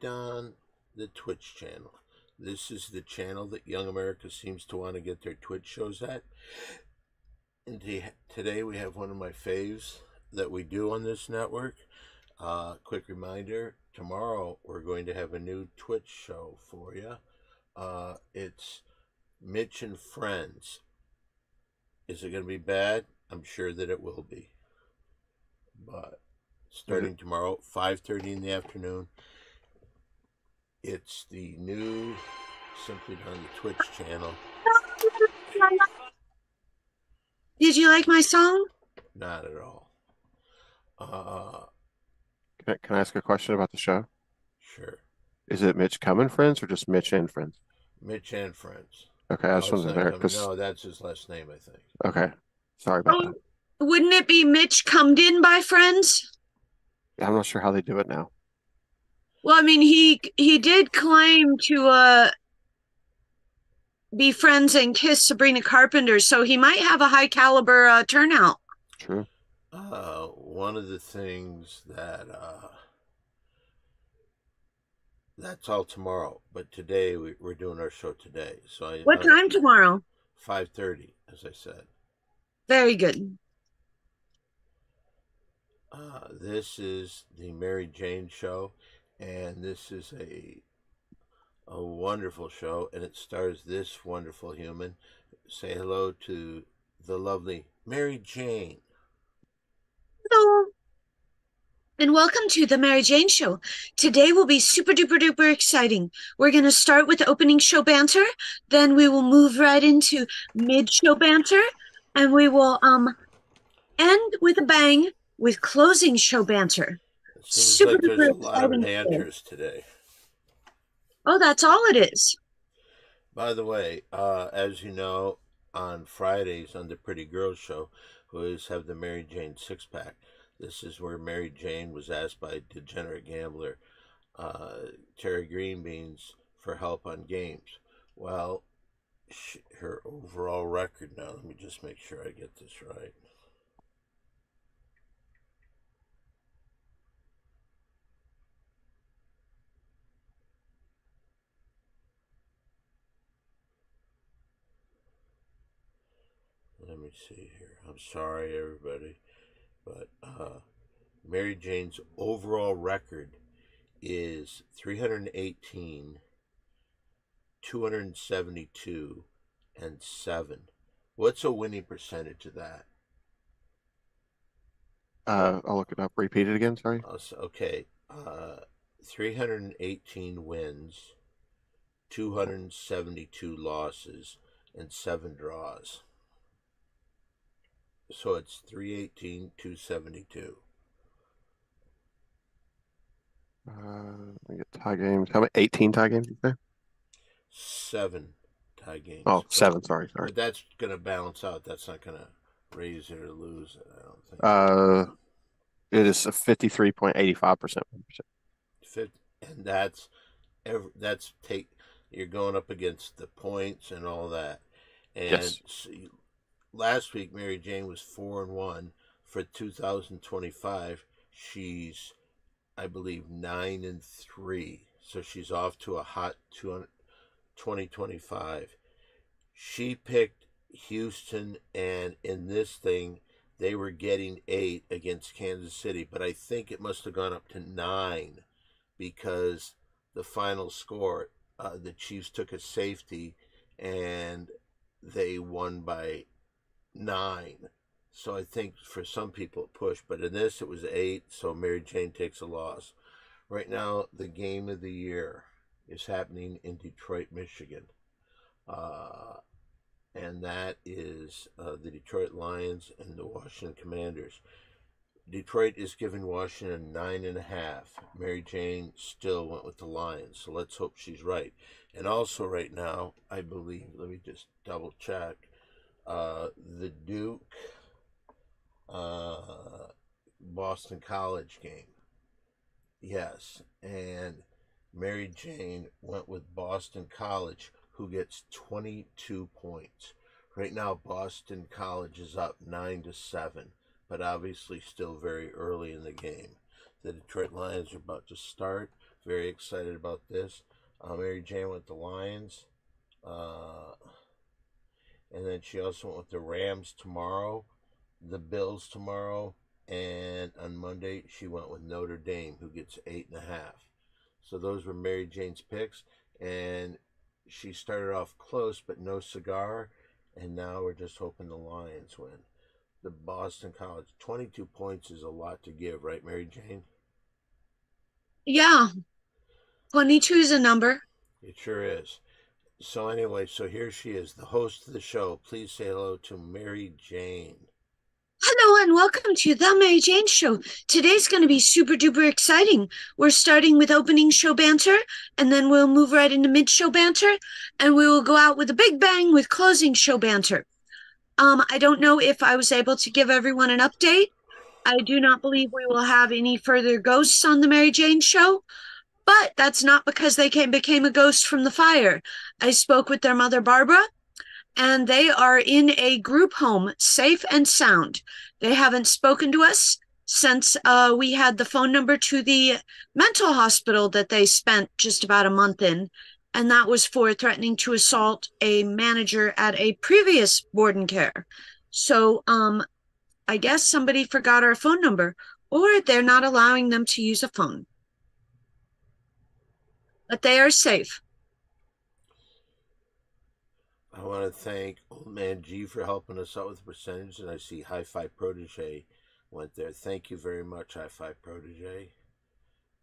it on the Twitch channel. This is the channel that Young America seems to want to get their Twitch shows at. And today we have one of my faves that we do on this network. Quick reminder, tomorrow we're going to have a new Twitch show for you. It's Mitch and Friends. Is it going to be bad? I'm sure that it will be. But starting tomorrow, 5:30 in the afternoon, it's the new Simply on the Twitch channel. Did you like my song? Not at all. Can I ask a question about the show? Sure. Is it Mitch Cum Friends or just Mitch and Friends? Mitch and Friends. Okay, I just wanted to know because No, that's his last name, I think. okay, sorry about that. Wouldn't it be Mitch Cummed In by Friends? I'm not sure how they do it now. Well, I mean, he did claim to be friends and kiss Sabrina Carpenter, so he might have a high caliber turnout. True. One of the things that that's all tomorrow, but today we're doing our show today. So what time tomorrow? 5:30, as I said. Very good. This is the Mary Jane show, and this is a wonderful show, and it stars this wonderful human. Say hello to the lovely Mary Jane. Hello. And welcome to the Mary Jane Show. Today will be super duper duper exciting. We're going to start with opening show banter, then we will move right into mid show banter, and we will end with a bang with closing show banter. It seems like there's a lot of banters today. Oh, that's all it is. By the way, as you know, on Fridays on the Pretty Girls Show, we always have the Mary Jane six-pack. This is where Mary Jane was asked by degenerate gambler Terry Greenbeans for help on games. Well, her overall record now, let me just make sure I get this right. Let me see here. I'm sorry, everybody, but Mary Jane's overall record is 318, 272, and 7. What's a winning percentage of that? I'll look it up. Repeat it again, sorry. Okay. 318 wins, 272 losses, and 7 draws. So it's 318, 272. We get tie games. How many? 18 tie games, you say? 7 tie games. Oh, 7, sorry. But that's going to balance out. That's not going to raise it or lose it, I don't think. It is a 53.85%. And you're going up against the points and all that. And yes. So last week, Mary Jane was 4-1. For 2025, she's, I believe, 9-3. So she's off to a hot 2025. She picked Houston, and in this thing, they were getting 8 against Kansas City, but I think it must have gone up to 9 because the final score, the Chiefs took a safety, and they won by 9. So I think for some people it pushed, but in this it was 8, so Mary Jane takes a loss. Right now, the game of the year is happening in Detroit, Michigan. And that is the Detroit Lions and the Washington Commanders. Detroit is giving Washington 9.5. Mary Jane still went with the Lions, so let's hope she's right. And also right now, I believe, let me just double check, the Duke Boston College game. Yes, and Mary Jane went with Boston College, who gets 22 points. Right now, Boston College is up 9-7, but obviously still very early in the game. The Detroit Lions are about to start. Very excited about this. Mary Jane went the Lions. And then she also went with the Rams tomorrow, the Bills tomorrow, and on Monday she went with Notre Dame, who gets 8.5. So those were Mary Jane's picks, and she started off close, but no cigar, and now we're just hoping the Lions win. The Boston College, 22 points is a lot to give, right, Mary Jane? Yeah, 22 is a number. It sure is. So anyway, so here she is, the host of the show. Please say hello to Mary Jane. Hello and welcome to the Mary Jane Show. Today's going to be super duper exciting. We're starting with opening show banter, and then we'll move right into mid-show banter, and we will go out with a big bang with closing show banter. I don't know if I was able to give everyone an update. I do not believe we will have any further ghosts on the Mary Jane Show, but that's not because they became a ghost from the fire. I spoke with their mother, Barbara, and they are in a group home, safe and sound. They haven't spoken to us since we had the phone number to the mental hospital that they spent just about a month in, and that was for threatening to assault a manager at a previous board and care. So I guess somebody forgot our phone number, or they're not allowing them to use a phone. But they are safe. I want to thank Old Man G for helping us out with the percentage, and I see High Five Protege went there. Thank you very much, High Five Protege.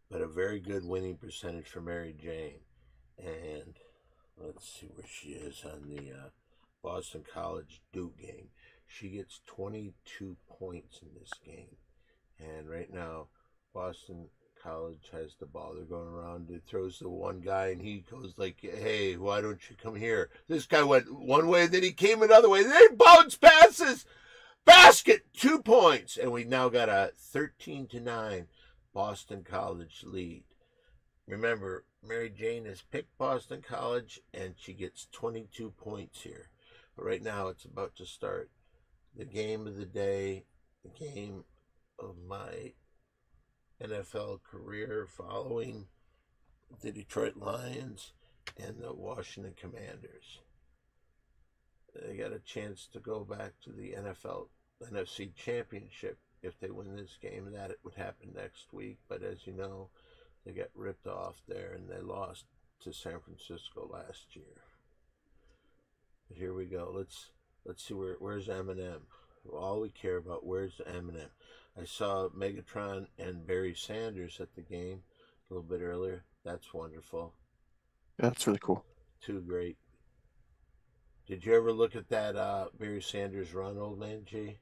But a very good winning percentage for Mary Jane. And let's see where she is on the Boston College Duke game. She gets 22 points in this game. And right now, Boston College has the ball. They're going around. It throws to one guy, and he goes like, "Hey, why don't you come here?" This guy went one way, then he came another way. Then he bounce passes. Basket, 2 points. And we now got a 13-9 Boston College lead. Remember, Mary Jane has picked Boston College, and she gets 22 points here. But right now, it's about to start the game of the day, the game of my NFL career following the Detroit Lions and the Washington Commanders. They got a chance to go back to the NFC Championship if they win this game. That it would happen next week, but as you know, they got ripped off there and they lost to San Francisco last year. But here we go. Let's see where's Eminem. All we care about, where's Eminem? I saw Megatron and Barry Sanders at the game a little bit earlier. That's wonderful. Yeah, that's really cool. Too great. Did you ever look at that Barry Sanders run, Old Man G?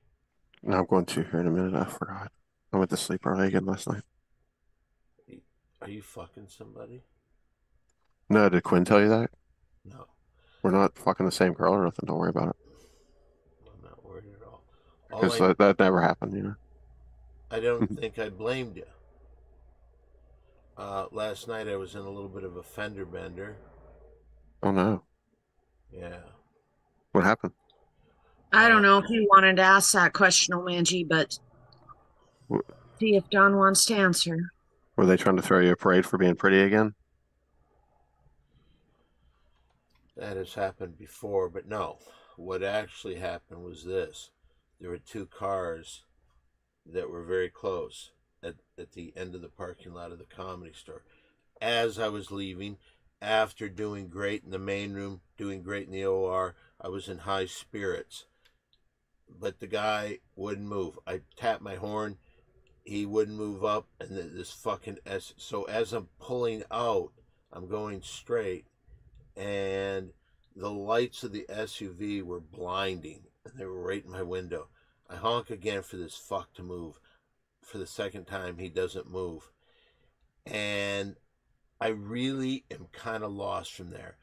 No, I'm going to here in a minute. I forgot. I went to sleep early again last night. Are you fucking somebody? No, did Quinn tell you that? No. We're not fucking the same girl or nothing. Don't worry about it. I'm not worried at all. Because that never happened, you know? I don't think I blamed you. Last night I was in a little bit of a fender bender. Oh, no. Yeah. What happened? I don't know if you wanted to ask that question, Omanji, but see if Don wants to answer. Were they trying to throw you a parade for being pretty again? That has happened before, but no. What actually happened was this. There were two cars that were very close at the end of the parking lot of the Comedy Store. As I was leaving, after doing great in the main room, doing great in the OR, I was in high spirits. But the guy wouldn't move. I tapped my horn. He wouldn't move up. And this fucking So as I'm pulling out, I'm going straight. And the lights of the SUV were blinding. And they were right in my window. I honk again for this fuck to move. For the second time, he doesn't move. And I really am kind of lost from there.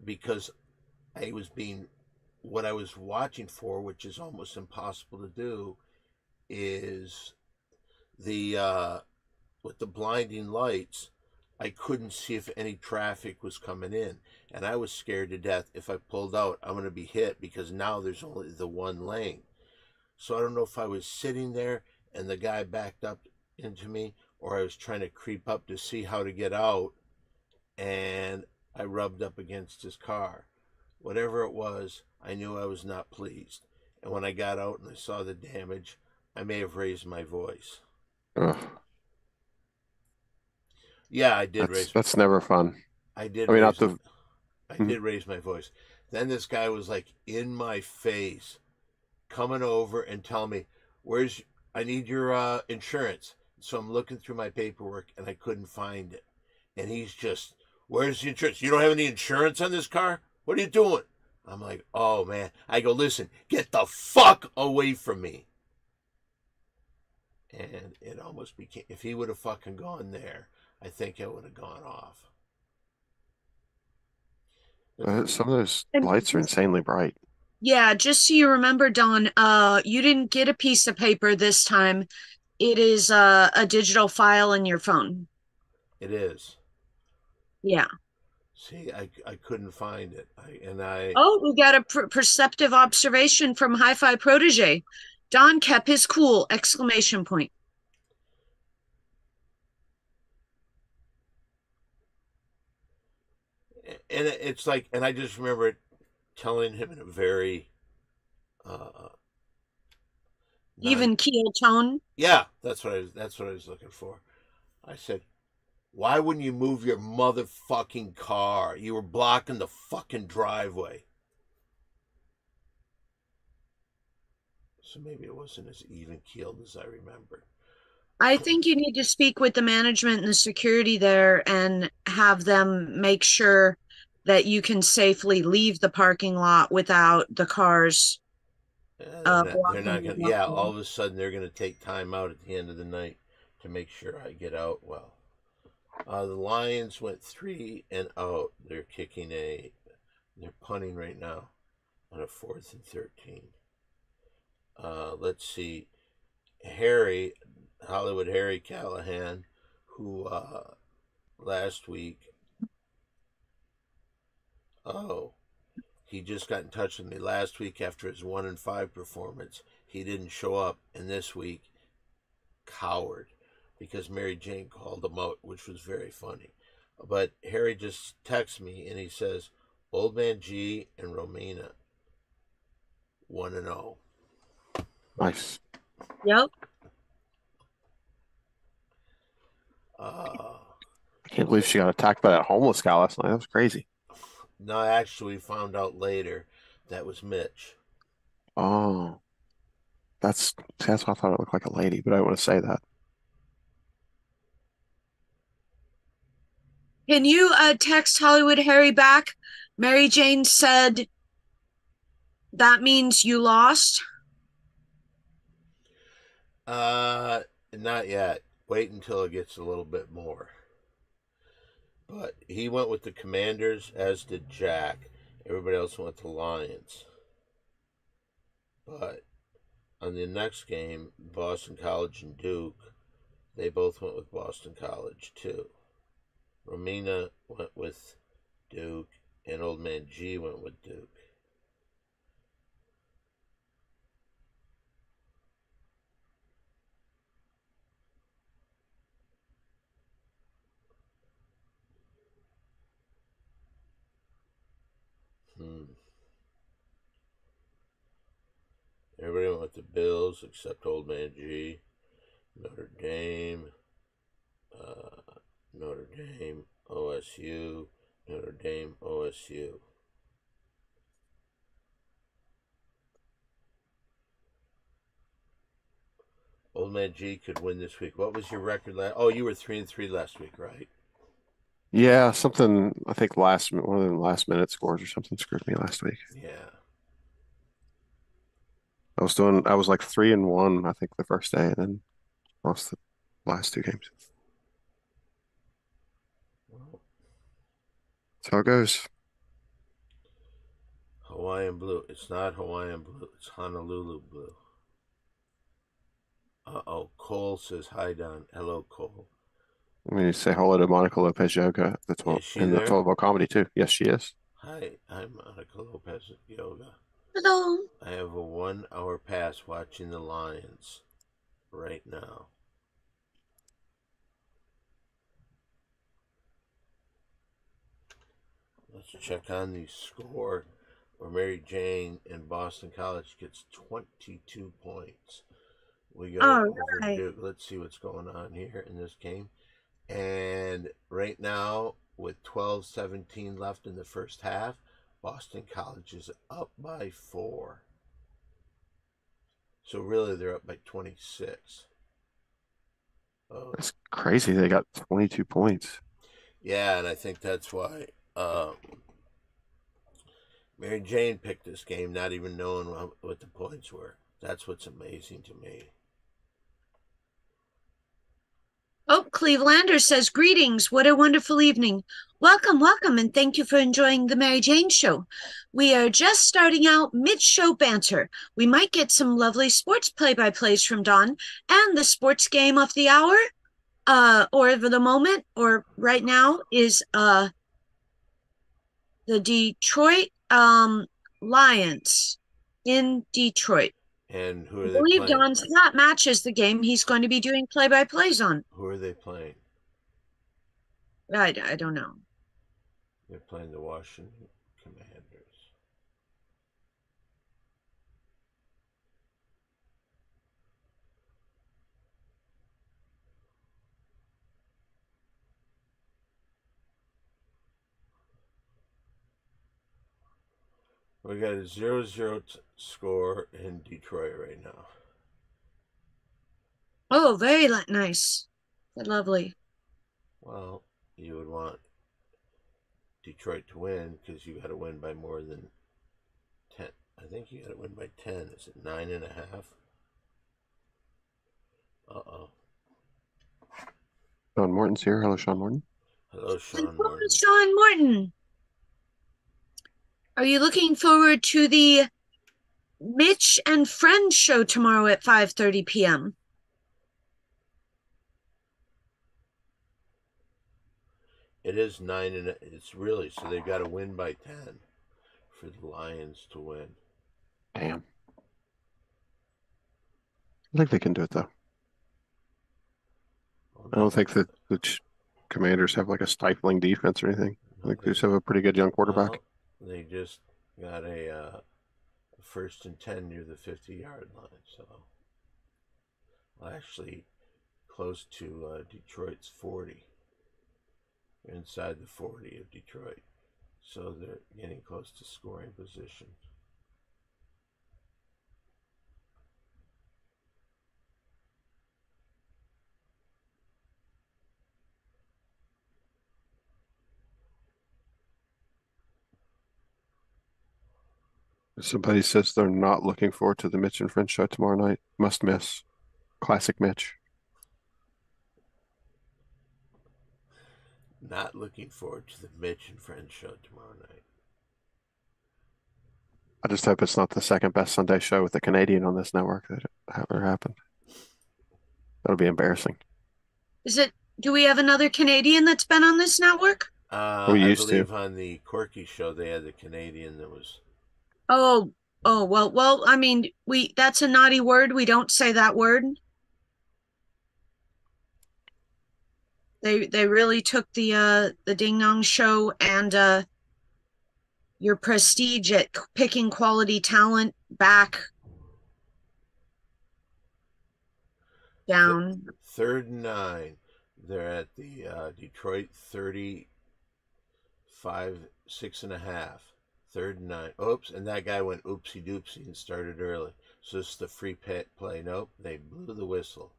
Because I was being... What I was watching for, which is almost impossible to do, is with the blinding lights, I couldn't see if any traffic was coming in. And I was scared to death. If I pulled out, I'm going to be hit because now there's only the one lane. So I don't know if I was sitting there and the guy backed up into me, or I was trying to creep up to see how to get out, and I rubbed up against his car. Whatever it was, I knew I was not pleased. And when I got out and I saw the damage, I may have raised my voice. Ugh, Yeah, I did raise. that's never fun. I did I mean, raise. not the. I did raise my voice. Then this guy was like in my face, coming over and telling me, "Where's? I need your insurance." So I'm looking through my paperwork and I couldn't find it. And he's just, "Where's the insurance? You don't have any insurance on this car? What are you doing?" I'm like, "Oh man." I go, "Listen, get the fuck away from me." And it almost became, if he would have fucking gone there, I think it would have gone off. Some of those And lights are insanely bright. yeah, just so you remember, Don, you didn't get a piece of paper this time. It is a digital file in your phone. It is. Yeah. See, I couldn't find it. I Oh, we got a perceptive observation from Hi-Fi Protege. Don kept his cool! Exclamation point. and it's like, and I just remember telling him in a very uh non, Even keel tone. yeah, that's what I was looking for. I said, "Why wouldn't you move your motherfucking car? You were blocking the fucking driveway." So maybe it wasn't as even keeled as I remembered. I think you need to speak with the management and the security there and have them make sure that you can safely leave the parking lot without the cars They're not blocking the gonna. Yeah, all walkway. of a sudden they're gonna take time out at the end of the night to make sure I get out well. The Lions went 3-0. They're kicking a. They're punting right now on a 4th and 13. Let's see. Hollywood Harry Callahan, who last week. Oh, he just got in touch with me last week after his 1-5 performance. He didn't show up, and this week, coward, because Mary Jane called him out, which was very funny. But Harry just texts me and he says, "Old Man G and Romina 1-0." Nice. Yep. Uh, I can't believe she got attacked by that homeless guy last night. That was crazy. no, actually, we found out later that was Mitch. Oh, that's why I thought it looked like a lady, but I want to say that. Can you text Hollywood Harry back? Mary Jane said that means you lost. Not yet. Wait until it gets a little bit more. But he went with the Commanders, as did Jack. Everybody else went with the Lions. But on the next game, Boston College and Duke, they both went with Boston College too. Romina went with Duke, and Old Man G went with Duke. Everybody went with the Bills except Old Man G. Notre Dame, Notre Dame, OSU, Notre Dame, OSU. Old Man G could win this week. What was your record last? Oh, you were 3-3 last week, right? Yeah, something. I think one of the last minute scores or something screwed me last week. Yeah. I was like 3-1, I think, the first day, and then lost the last two games. Well, That's how it goes. Hawaiian blue. It's not Hawaiian blue. It's Honolulu blue. Oh, Cole says hi, Don. Hello, Cole. I mean, you say hello to Monica Lopez Yoga Is she in the there? 12 comedy too. Yes, she is. Hi, I'm Monica Lopez Yoga. Hello. I have a 1 hour pass watching the Lions right now. Let's check on the score where Mary Jane in Boston College gets 22 points. We go All over right. Duke. Let's see what's going on here in this game. And right now, with 12:17 left in the first half, Boston College is up by 4. So really, they're up by 26. Oh, That's crazy. They got 22 points. yeah, and I think that's why Mary Jane picked this game, not even knowing what the points were. That's what's amazing to me. Oh, Clevelander says, greetings. What a wonderful evening. Welcome, welcome, and thank you for enjoying the Mary Jane Show. We are just starting out mid-show banter. We might get some lovely sports play-by-plays from Don, and the sports game of the hour, or for the moment, or right now, is the Detroit Lions in Detroit. And who I are they believe playing? Don's not matches the game he's going to be doing play-by-plays on. Who are they playing? I don't know. They're playing the Washington Commanders. We got a 0-0 score in Detroit right now. Oh, very nice. Lovely. Well, you would want Detroit to win because you got to win by more than 10. I think you got to win by 10. Is it 9.5? Uh-oh. Sean Morton's here. Hello, Sean Morton. Hello, Sean Morton. Sean Morton. Are you looking forward to the Mitch and Friends show tomorrow at 5:30 p.m.? It is 9, and it's really, so they've got to win by 10 for the Lions to win. Damn. I think they can do it, though. I don't think that the Commanders have like a stifling defense or anything. I think they just have a pretty good young quarterback. Well, they just got a 1st and 10 near the 50-yard line, so actually close to Detroit's 40. Inside the 40 of Detroit, so they're getting close to scoring position. Somebody says they're not looking forward to the Mitch and Friends show tomorrow night. Must miss. Classic Mitch. Not looking forward to the Mitch and Friends show tomorrow night. I just hope it's not the second best Sunday show with a Canadian on this network that ever happened. That'll be embarrassing. Do we have another Canadian that's been on this network? We I used to. believe on the Corky show they had the Canadian that was. Oh, well, I mean, that's a naughty word. We don't say that word. They really took the Ding Dong show and your prestige at picking quality talent back down. 3rd and 9. They're at the Detroit 35, 6.5. 3rd and 9. Oops, and that guy went oopsie doopsie and started early. So this is the free play. Nope, they blew the whistle.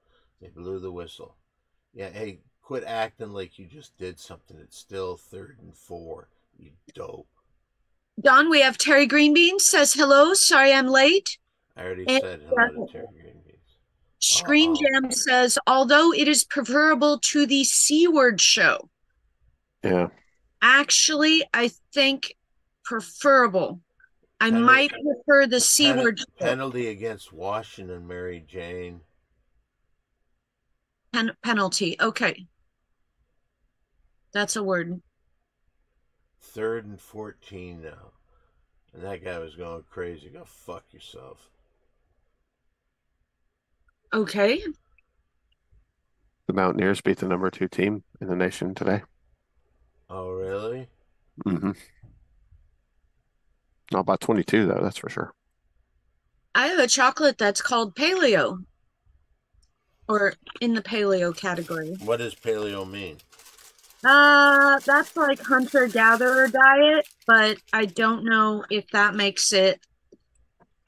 Yeah, hey, quit acting like you just did something. It's still 3rd and 4. You dope. Don, we have Terry Greenbean says hello. Sorry I'm late. I already And said hello to Terry Greenbeans. Screen Jam says, although it is preferable to the C Word show. Yeah. Actually, I think preferable. I might prefer the C Word show. Penalty against Washington, Mary Jane. Penalty. Okay. That's a word. 3rd and 14 now. And that guy was going crazy. Go fuck yourself. Okay. The Mountaineers beat the number 2 team in the nation today. Oh, really? Mm-hmm. Not by 22 though, that's for sure. I have a chocolate that's called paleo, or in the paleo category. What does paleo mean? That's like hunter-gatherer diet, but I don't know if that makes it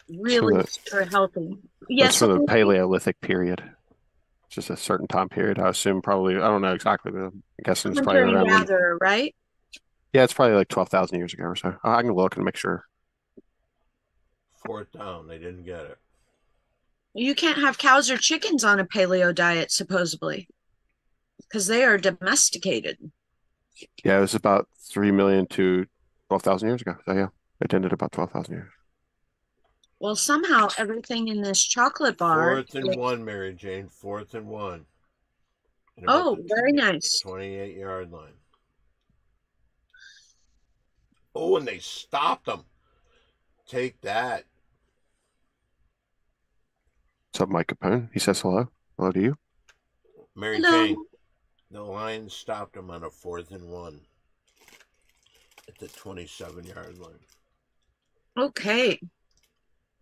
really super healthy. That's Yes, for the Paleolithic period. It's just a certain time period. I assume probably, I don't know exactly, but I'm guessing it's probably hunter and around when. gatherer, right? Yeah, it's probably like 12,000 years ago or so. I can look and make sure. Fourth down. They didn't get it. You can't have cows or chickens on a paleo diet, supposedly, because they are domesticated. Yeah, it was about 3 million to 12,000 years ago. So yeah, it ended about 12,000 years. Well, somehow everything in this chocolate bar. Fourth and one, Mary Jane. Fourth and one. Oh, very nice. 28-yard line. Oh, and they stopped them. Take that. What's up, Mike Capone? He says hello. Hello to you. Mary Hello. Jane, the Lions stopped them on a 4th and 1 at the 27-yard line. Okay.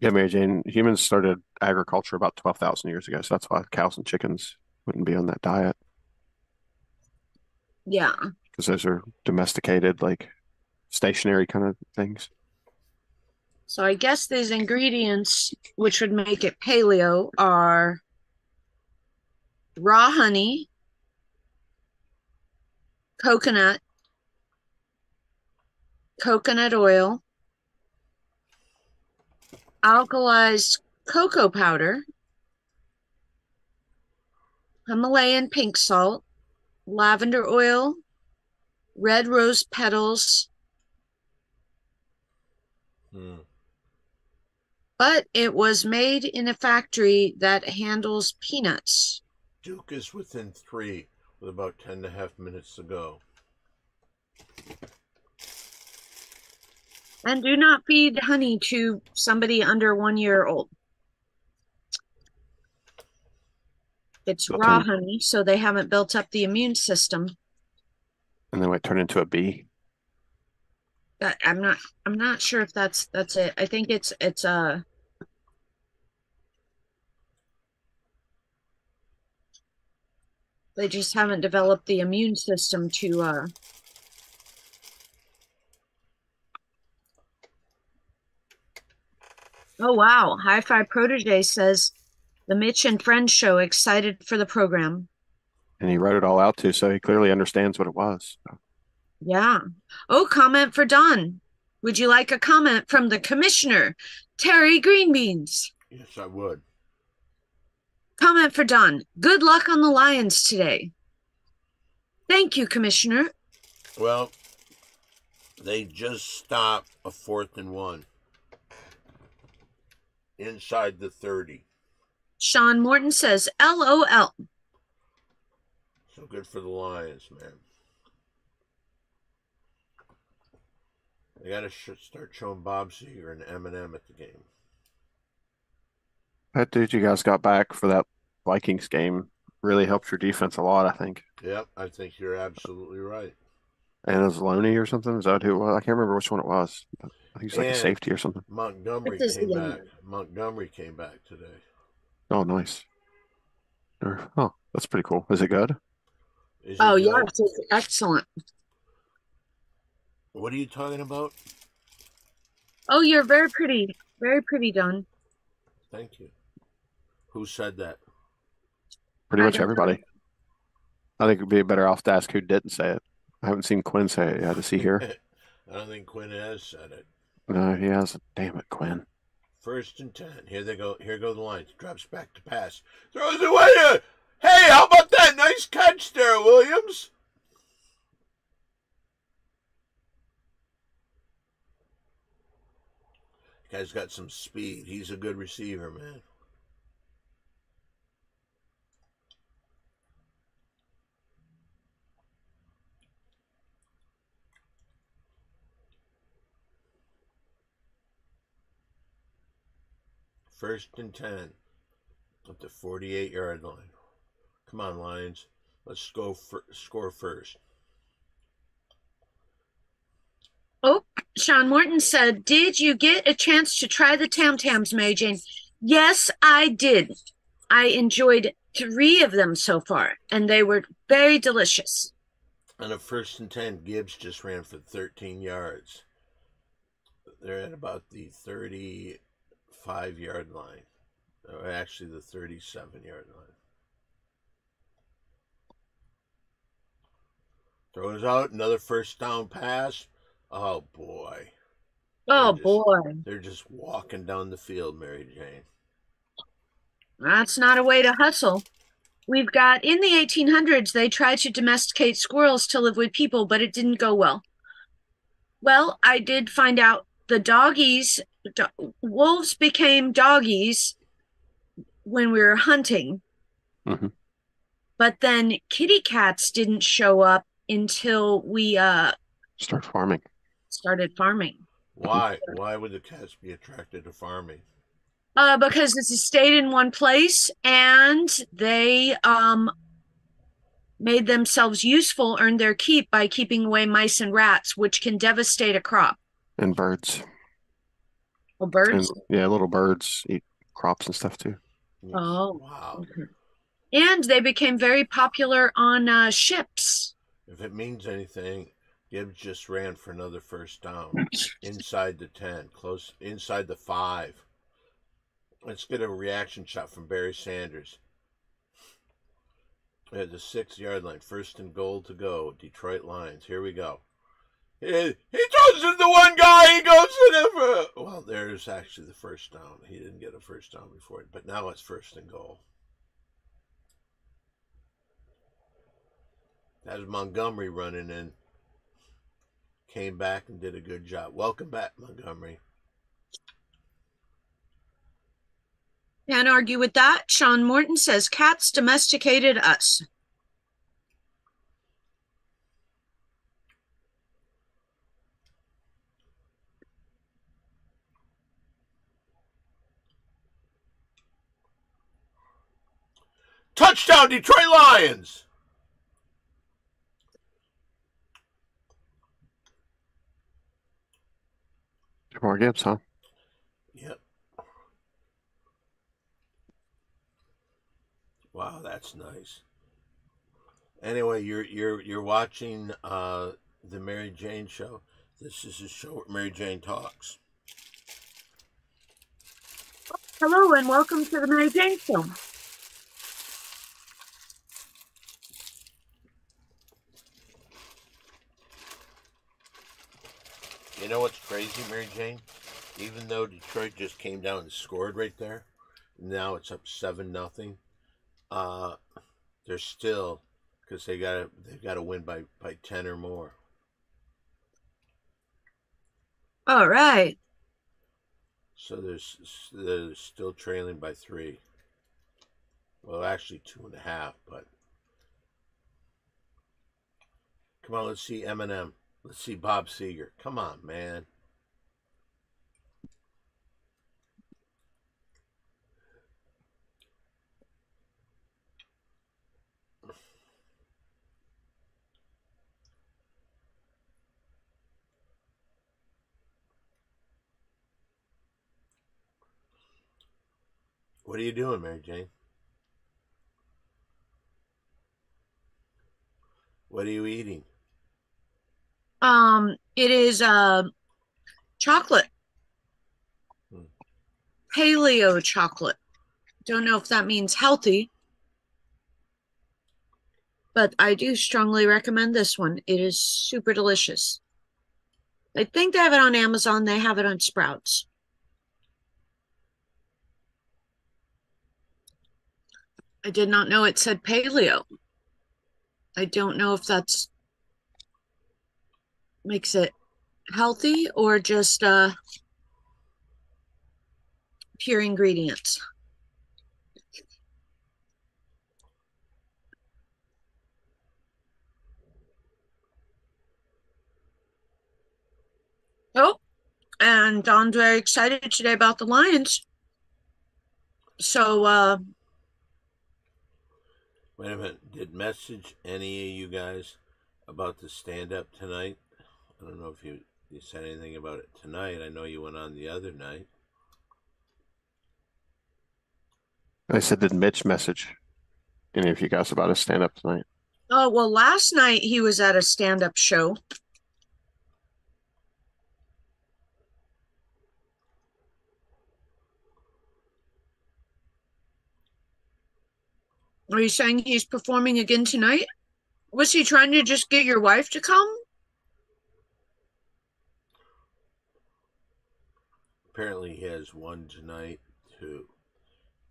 Yeah, Mary Jane, humans started agriculture about 12,000 years ago. So that's why cows and chickens wouldn't be on that diet. Yeah. Because those are domesticated, like stationary kind of things. So I guess these ingredients, which would make it paleo, are raw honey, coconut oil, alkalized cocoa powder, Himalayan pink salt, lavender oil, red rose petals. But it was made in a factory that handles peanuts. Duke is within 3 with about 10.5 minutes to go. And do not feed honey to somebody under 1 year old. It's raw honey, so they haven't built up the immune system. And they might turn into a bee. I'm not sure if that's it. I think it's they just haven't developed the immune system to Oh wow, Hi-Fi Protege says the Mitch and Friends show, excited for the program. And he wrote it all out too, so he clearly understands what it was. Yeah. Oh, comment for Don. Would you like a comment from the commissioner, Terry Greenbeans? Yes, I would. Comment for Don. Good luck on the Lions today. Thank you, Commissioner. Well, they just stopped a 4th and 1 inside the 30. Sean Morton says, LOL. So good for the Lions, man. They got to start showing Bob Seger and Eminem at the game. That dude you guys got back for that Vikings game really helped your defense a lot, I think. Yep, I think you're absolutely right. And it was Loney or something. Is that who it was? I can't remember which one it was. I think he's like a safety or something. Montgomery came back. Montgomery came back today. Oh, nice. Oh, that's pretty cool. Is it good? Oh, yes, it's excellent. What are you talking about? Oh, you're very pretty. Very pretty, Don. Thank you. Who said that? Pretty much everybody. I think it'd be better off to ask who didn't say it. I haven't seen Quinn say it yet. Is he here? I don't think Quinn has said it. No, he hasn't. Damn it, Quinn. 1st and 10. Here they go. Here go the Lions. Drops back to pass. Throws away. Hey, how about that? Nice catch there, Williams. Guy's got some speed. He's a good receiver, man. First and 10 at the 48-yard line. Come on, Lions. Let's score first. Oh, Sean Morton said, "Did you get a chance to try the Tam Tams, Mary Jane?" Yes, I did. I enjoyed 3 of them so far, and they were very delicious. On a 1st and 10, Gibbs just ran for 13 yards. They're at about the 35-yard line, or actually the 37-yard line. Throws out another first down pass. Oh boy. Oh boy. They're just walking down the field, Mary Jane. That's not a way to hustle. We've got, in the 1800s, they tried to domesticate squirrels to live with people, but it didn't go well. Well, I did find out the wolves became doggies when we were hunting. Mm-hmm. But then kitty cats didn't show up until we started farming. Why? Why would the cats be attracted to farming? Because it's stayed in one place, and they made themselves useful, earned their keep by keeping away mice and rats, which can devastate a crop. And birds. Oh, birds? And, little birds eat crops and stuff too. Oh, wow. Okay. And they became very popular on ships. If it means anything, Gibbs just ran for another first down inside the 10, close inside the 5. Let's get a reaction shot from Barry Sanders. At the 6-yard line, 1st and goal to go. Detroit Lions. Here we go. He throws it to one guy. He goes to the. Well, there's actually the first down. He didn't get a first down before it, but now it's 1st and goal. That was Montgomery running in. Came back and did a good job. Welcome back, Montgomery. Can't argue with that. Sean Morton says cats domesticated us. Touchdown, Detroit Lions! More Gibbs, huh? Yep. Wow, that's nice. Anyway, you're watching the Mary Jane Show. This is a show where Mary Jane talks. Hello and welcome to the Mary Jane Show. You know what's crazy, Mary Jane? Even though Detroit just came down and scored right there, now it's up 7-0. They're still, because they've got to win by 10 or more. All right. So they're still trailing by 3. Well, actually 2.5. But come on, let's see Eminem. Let's see Bob Seger. Come on, man. What are you doing, Mary Jane? What are you eating? It is chocolate. Paleo chocolate. Don't know if that means healthy, but I do strongly recommend this one. It is super delicious. I think they have it on Amazon. They have it on Sprouts. I did not know it said paleo. I don't know if that's makes it healthy or just pure ingredients. Oh, and Don's very excited today about the Lions. So, wait a minute. Did message any of you guys about the stand-up tonight? I don't know if you you said anything about it tonight. I know you went on the other night. I said, did Mitch message any of you guys about his stand-up tonight? Oh, well, last night he was at a stand-up show. Are you saying he's performing again tonight? Was he trying to just get your wife to come? Apparently he has one tonight who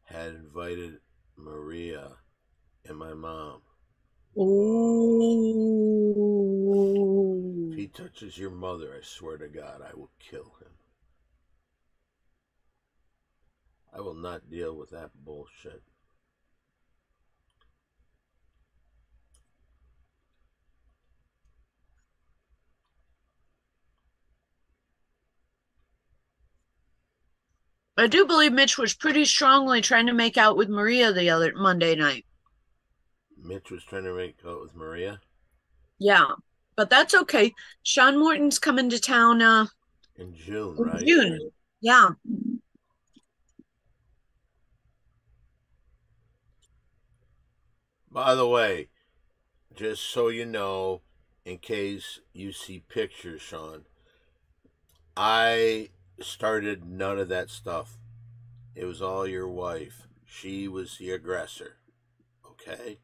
had invited Maria and my mom. Oh. If he touches your mother, I swear to God, I will kill him. I will not deal with that bullshit. I do believe Mitch was pretty strongly trying to make out with Maria the other Monday night. Mitch was trying to make out with Maria? Yeah, but that's okay. Sean Morton's coming to town in June, in right? June. Yeah. By the way, just so you know, in case you see pictures, Sean, I started none of that stuff. It was all your wife. She was the aggressor. Okay?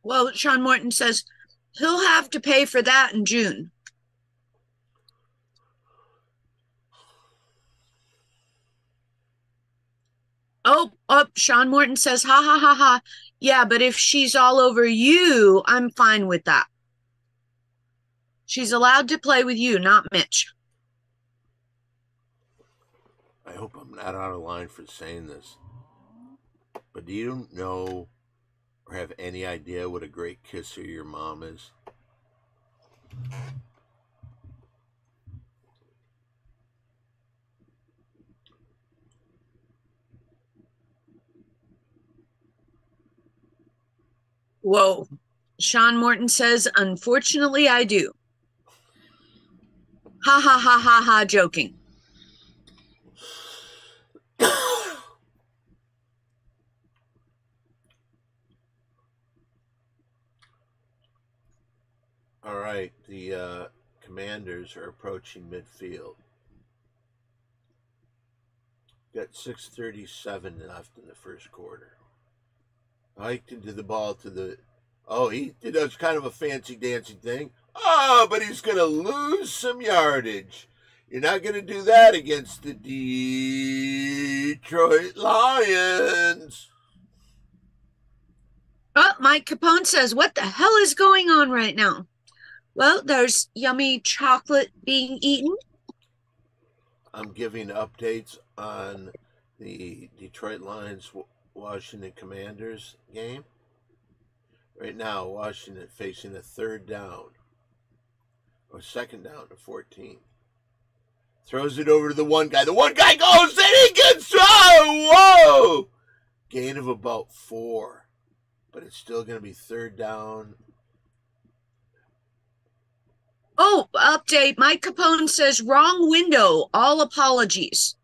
Well, Sean Morton says he'll have to pay for that in June. Oh, Sean Morton says, ha ha ha ha. Yeah, but if she's all over you, I'm fine with that. She's allowed to play with you, not Mitch. I hope I'm not out of line for saying this. But do you know or have any idea what a great kisser your mom is? Whoa. Sean Morton says, unfortunately, I do. Ha ha ha ha ha, joking. All right, the Commanders are approaching midfield. Got 6:37 left in the first quarter. Hiked into the ball to the. Oh, he does kind of a fancy dancy thing. Oh, but he's going to lose some yardage. You're not going to do that against the Detroit Lions. Oh, Mike Capone says, what the hell is going on right now? Well, there's yummy chocolate being eaten. I'm giving updates on the Detroit Lions Washington Commanders game. Right now, Washington facing a third down or second down to 14. Throws it over to the one guy. The one guy goes and he gets whoa! Gain of about 4. But it's still going to be third down. Oh, update. Mike Capone says wrong window. All apologies.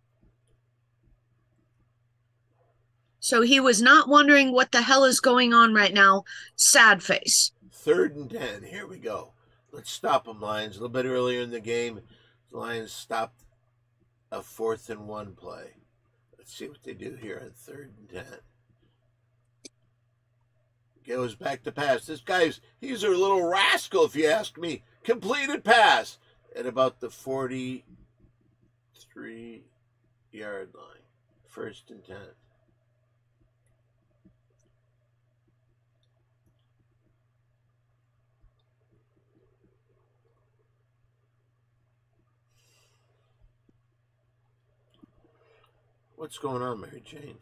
So he was not wondering what the hell is going on right now. Sad face. 3rd and 10. Here we go. Let's stop them, Lions. A little bit earlier in the game, the Lions stopped a 4th and 1 play. Let's see what they do here on 3rd and 10. Goes back to pass. He's a little rascal, if you ask me. Completed pass at about the 43-yard line. 1st and 10. What's going on, Mary Jane?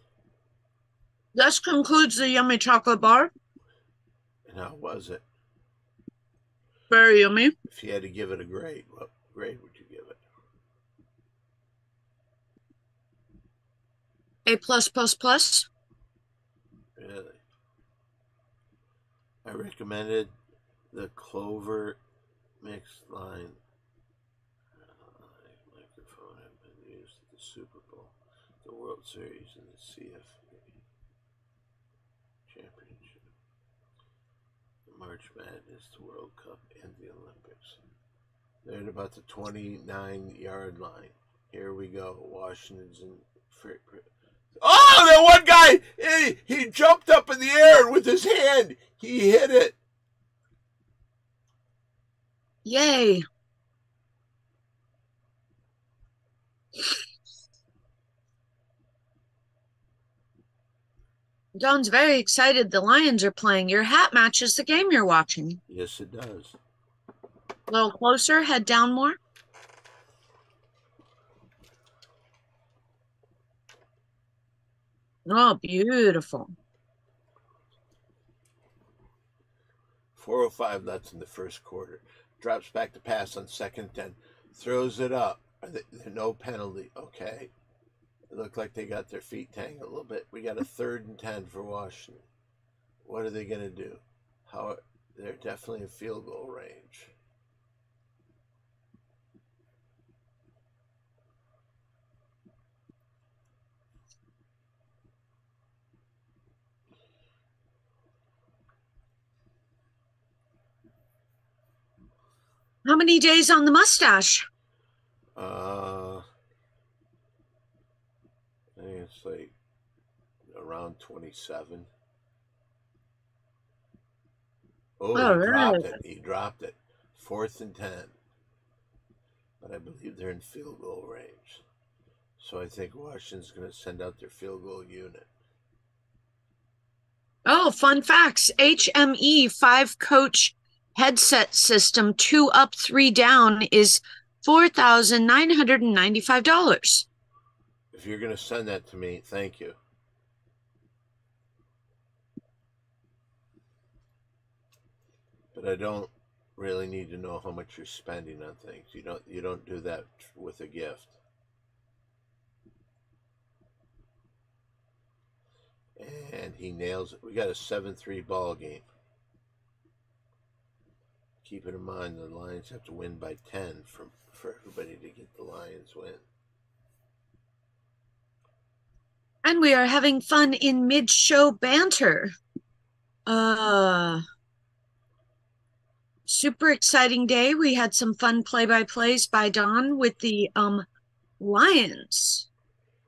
This concludes the yummy chocolate bar. And how was it? Very yummy. If you had to give it a grade, what grade would you give it? A plus plus plus. Really? I recommended the Clover mixed line microphone have been used at the Super Bowl, the World Series, and the CFP Championship, the March Madness, the World Cup, and the Olympics. They're at about the 29-yard line. Here we go. Washington's in. Oh, that one guy! He jumped up in the air and with his hand, he hit it. Yay. Don's very excited the Lions are playing. Your hat matches the game you're watching. Yes, it does. A little closer, head down more. Oh, beautiful. 4:05 left in the first quarter. Drops back to pass on 2nd and 10. Throws it up. No penalty. Okay. It looked like they got their feet tangled a little bit. We got a 3rd and 10 for Washington. What are they going to do? They're definitely in field goal range. How many days on the mustache? I think it's like around 27. Oh, he dropped it. 4th and 10. But I believe they're in field goal range. So I think Washington's going to send out their field goal unit. Oh, fun facts. HME 5-coach headset system, 2 up, 3 down, is $4,995. If you're going to send that to me, thank you. But I don't really need to know how much you're spending on things. You don't do that with a gift. And he nails it. We got a 7-3 ball game. Keeping in mind the Lions have to win by 10 for everybody to get the Lions win. And we are having fun in mid-show banter. Super exciting day. We had some fun play-by-plays by Don with the Lions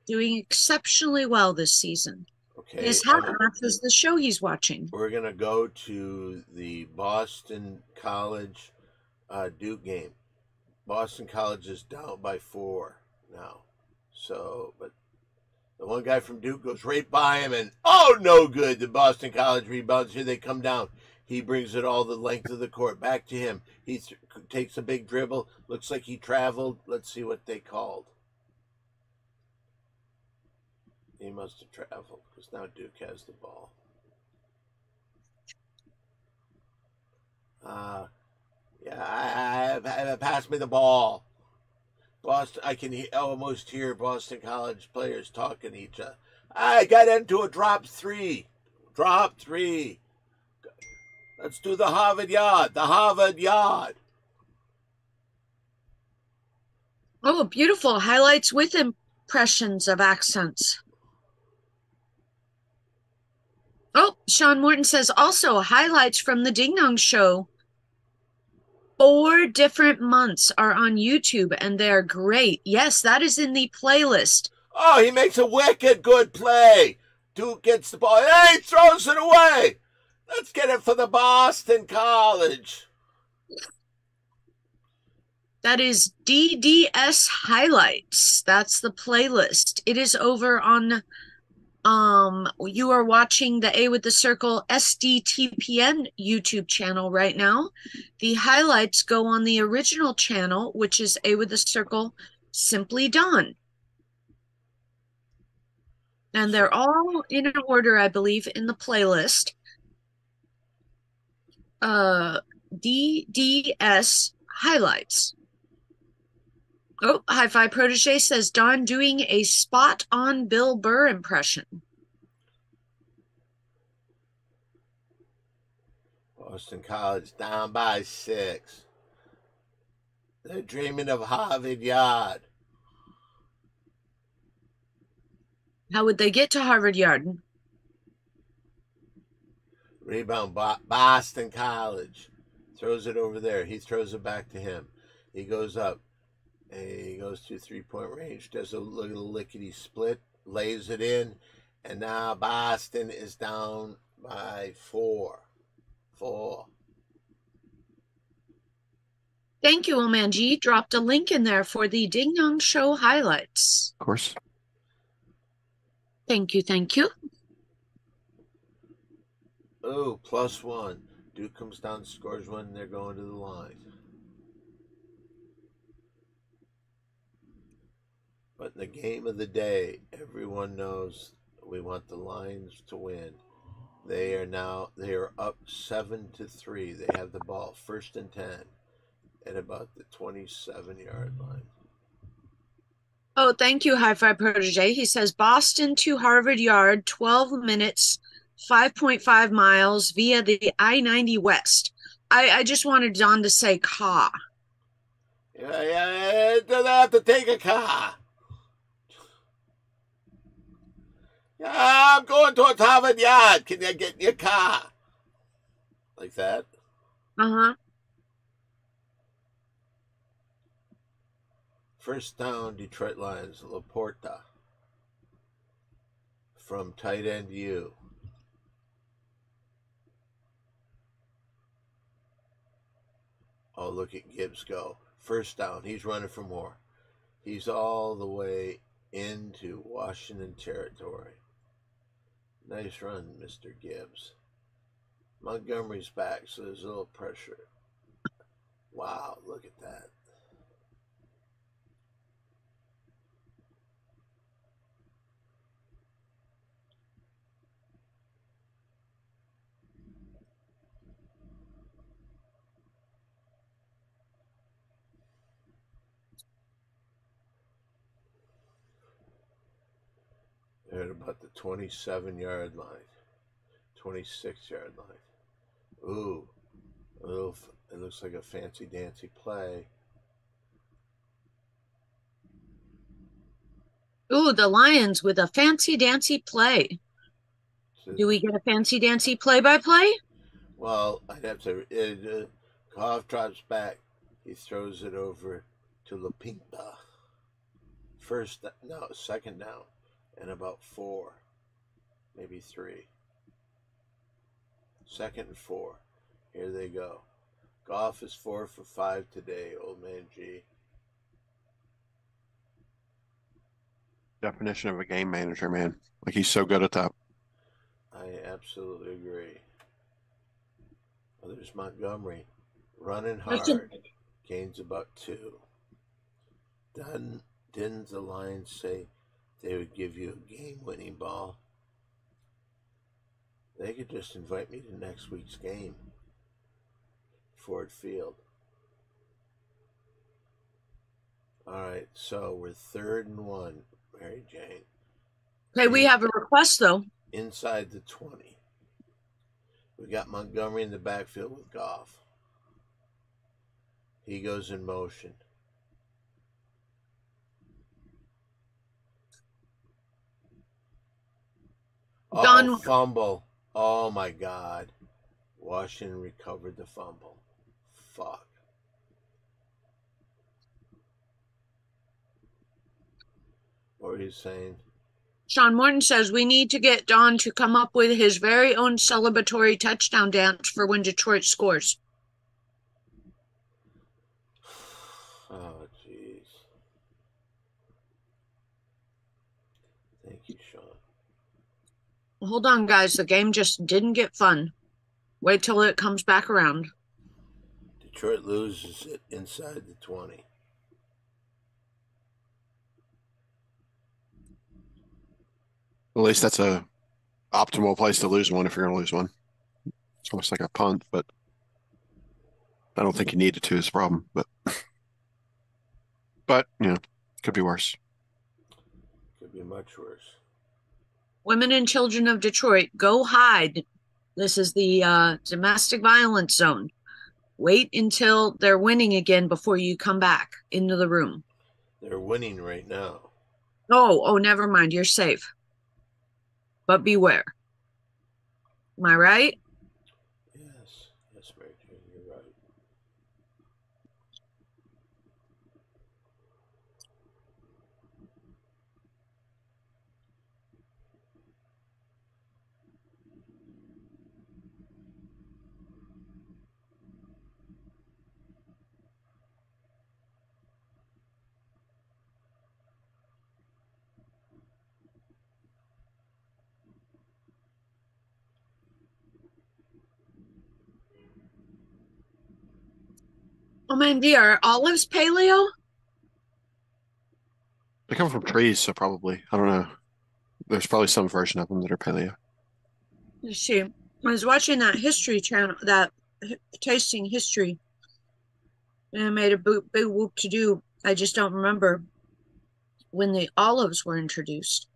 doing exceptionally well this season. Okay. His hat matches the show he's watching. We're going to go to the Boston College Duke game. Boston College is down by 4 now. So, but the one guy from Duke goes right by him and, oh, no good. The Boston College rebounds. Here they come down. He brings it all the length of the court back to him. He takes a big dribble. Looks like he traveled. Let's see what they called. He must have traveled because now Duke has the ball. Pass me the ball. Boston, I can almost hear Boston College players talking to each other. I got into a drop 3. Drop 3. Let's do the Harvard Yard. The Harvard Yard. Oh, beautiful. Highlights with impressions of accents. Oh, Sean Morton says also highlights from the Ding Dong Show. 4 different months are on YouTube, and they're great. Yes, that is in the playlist. Oh, he makes a wicked good play. Duke gets the ball. Hey, he throws it away. Let's get it for the Boston College. That is DDS Highlights. That's the playlist. It is over on, you are watching the A with the Circle SDTPN YouTube channel right now. The highlights go on the original channel, which is A with the Circle Simply Don. And they're all in order, I believe, in the playlist. DDS Highlights. Oh, Hi-Fi Protege says Don doing a spot-on Bill Burr impression. Boston College down by 6. They're dreaming of Harvard Yard. How would they get to Harvard Yard? Rebound, Boston College. Throws it over there. He throws it back to him. He goes up. And he goes to 3-point range. Does a little lickety split. Lays it in. And now Boston is down by 4. 4. Thank you, Omanji. Dropped a link in there for the Ding Dong Show highlights. Of course. Thank you, thank you. Oh, +1. Duke comes down, scores 1, and they're going to the line. But in the game of the day, everyone knows we want the Lions to win. They are up 7-3. They have the ball 1st and 10 at about the 27-yard line. Oh, thank you, Hi-Fi Protege. He says Boston to Harvard Yard, 12 minutes, 5.5 miles via the I-90 West. I just wanted Don to say car. Yeah, doesn't have to take a car. Yeah, I'm going towards Harvard Yard. Can you get in your car? Like that? Uh-huh. First down, Detroit Lions, Laporta. From tight end U. Oh, look at Gibbs go. First down. He's running for more. He's all the way into Washington territory. Nice run, Mr. Gibbs. Montgomery's back, so there's a little pressure. Wow, look at that. They're at about the 27-yard line, 26-yard line. Ooh, it looks like a fancy-dancy play. Ooh, the Lions with a fancy-dancy play. Do we get a fancy-dancy play-by-play? Well, I'd have to. Goff drops back. He throws it over to LaPinta. Second down. And about 4, maybe 3. 2nd and 4. Here they go. Goff is 4 for 5 today, old man G. Definition of a game manager, man. Like, he's so good at that. I absolutely agree. Well, there's Montgomery running hard. Gains about 2. Didn't the Lions say they would give you a game-winning ball? They could just invite me to next week's game. Ford Field. All right, so we're 3rd and 1, Mary Jane. Okay, we have a request, though. Inside the 20. We got Montgomery in the backfield with Goff. He goes in motion. Don, fumble. Oh, my God. Washington recovered the fumble. Fuck. What were you saying? Sean Morton says we need to get Don to come up with his very own celebratory touchdown dance for when Detroit scores. Oh, jeez. Thank you, Sean. Hold on, guys. The game just didn't get fun. Wait till it comes back around. Detroit loses it inside the 20. At least that's a optimal place to lose one if you're going to lose one. It's almost like a punt, but I don't think you needed to is the problem. But could be worse. Could be much worse. Women and children of Detroit, go hide. This is the domestic violence zone. Wait until they're winning again before you come back into the room. They're winning right now. Oh, never mind. You're safe. But beware. Am I right? Yes, yes, Mary Jane, you're right. Oh, man, are olives paleo? They come from trees, so probably. I don't know. There's probably some version of them that are paleo. Let's see. I was watching that history channel, that tasting history, and it made a big whoop to do. I just don't remember when the olives were introduced.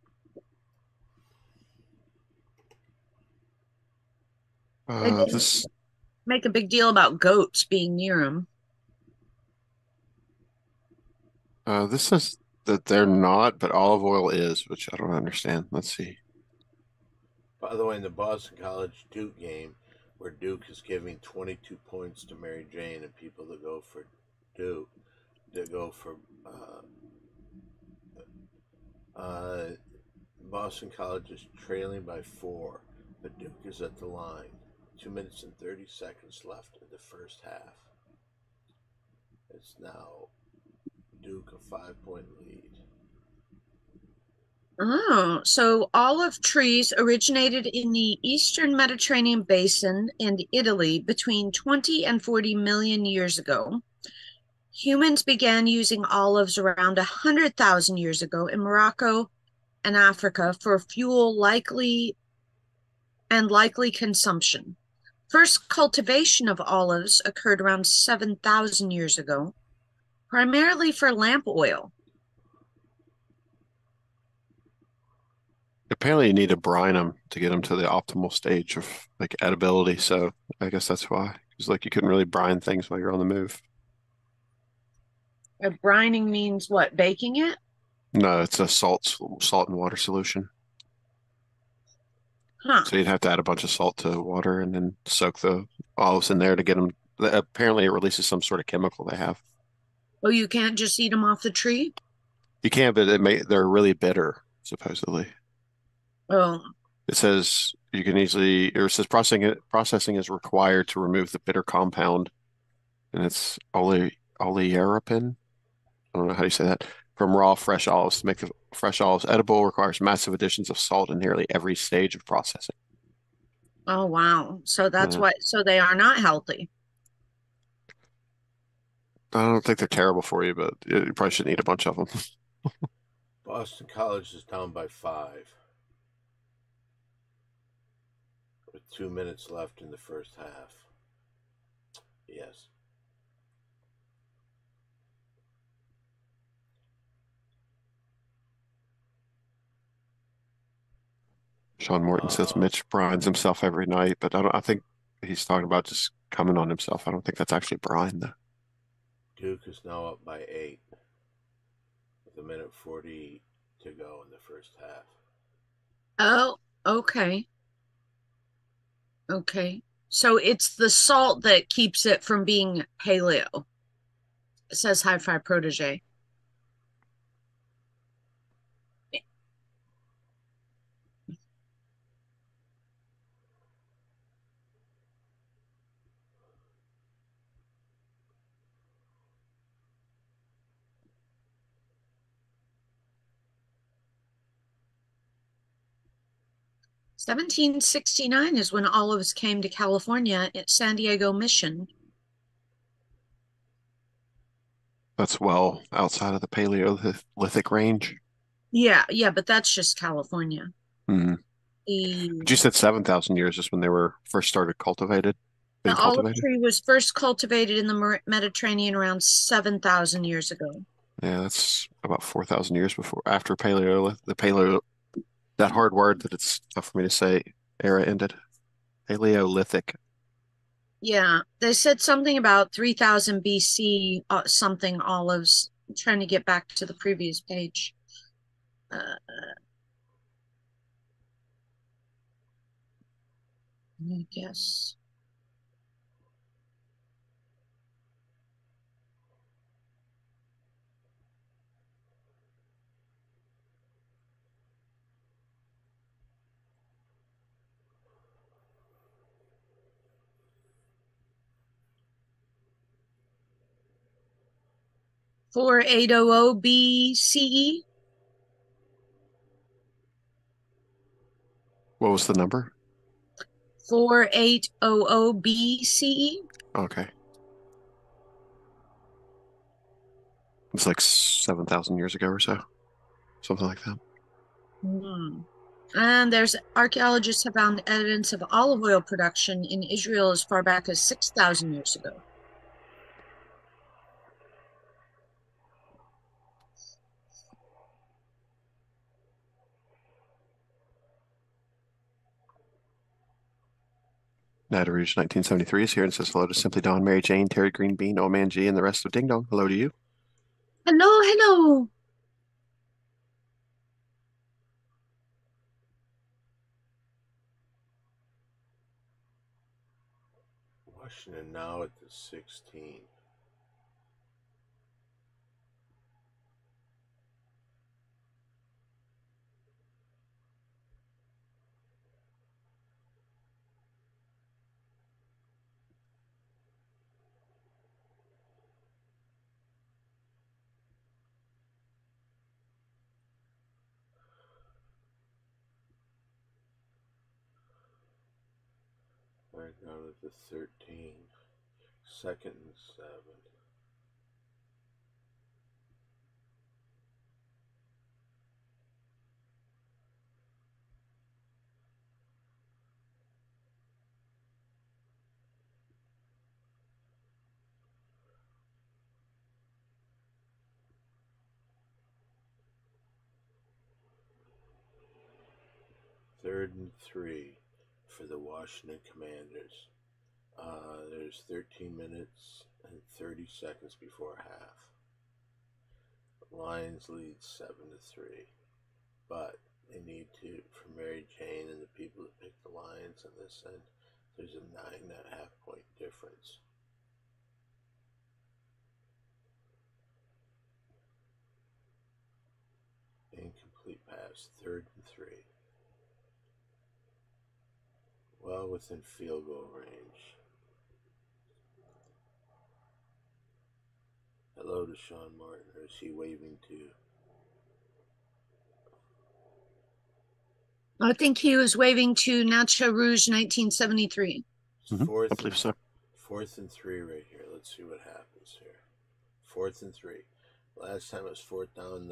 They didn't This make a big deal about goats being near them. this says that they're not, but olive oil is, which I don't understand. Let's see. By the way, in the Boston College Duke game, where Duke is giving 22 points to Mary Jane and people that go for Duke, that go for Boston College is trailing by 4, but Duke is at the line. 2 minutes and 30 seconds left in the first half. It's now Duke a 5-point lead. Oh, so olive trees originated in the Eastern Mediterranean basin and Italy between 20 and 40 million years ago. Humans began using olives around 100,000 years ago in Morocco and Africa for fuel likely consumption. First cultivation of olives occurred around 7,000 years ago, primarily for lamp oil. Apparently, you need to brine them to get them to the optimal stage of like edibility. So I guess that's why. Because like you couldn't really brine things while you're on the move. Brining means what? Baking it? No, it's a salt and water solution. Huh. So you'd have to add a bunch of salt to water and then soak the olives in there to get them. Apparently, it releases some sort of chemical they have. Oh, you can't just eat them off the tree? You can, but they're really bitter, supposedly. Oh, It says you can easily, or it says processing is required to remove the bitter compound, and it's olearapin. I don't know how you say that. From raw fresh olives to make the fresh olives edible requires massive additions of salt in nearly every stage of processing. oh, wow. So that's Uh, why, so they are not healthy. I don't think they're terrible for you, but you probably shouldn't eat a bunch of them. Boston College is down by 5 with 2 minutes left in the first half. Yes. Sean Morton says Mitch brines himself every night, but I think he's talking about just coming on himself. I don't think that's actually brine though. Duke is now up by 8 with 1:40 to go in the first half. Oh, okay. Okay. So it's the salt that keeps it from being paleo. It says Hi-Fi Protege. 1769 is when olives came to California at San Diego Mission. That's well outside of the Paleolithic range. Yeah, but that's just California. Hmm. The But you said 7,000 years is when they were first started the being olive cultivated. tree was first cultivated in the Mediterranean around 7,000 years ago. Yeah, that's about 4,000 years before after the paleo that hard word that it's tough for me to say era ended. Paleolithic. Yeah, they said something about 3000 BC, something olives. I'm trying to get back to the previous page. I guess. For 800 BCE. What was the number? 4800 BCE. Okay. It's like 7,000 years ago or so. Something like that. Hmm. And there's archaeologists have found evidence of olive oil production in Israel as far back as 6,000 years ago. Nida Rouge 1973 is here and says hello to Simply Dawn, Mary Jane, Terry Green Bean, Old Man G, and the rest of Ding Dong. Hello to you. Hello, hello. Washington now at the 16. Right now at the 13. Second and 7. Third and 3 for the Washington Commanders. There's 13 minutes and 30 seconds before half. Lions lead 7-3, but they need to, for Mary Jane and the people that picked the Lions on this end, there's a 9.5 point difference. Incomplete pass, 3rd and 3. Well within field goal range. Hello to Sean Martin, or is he waving too? I think he was waving to Nacho Rouge 1973. I believe so. 4th and 3 right here. Let's see what happens here. 4th and 3. Last time it was 4th down.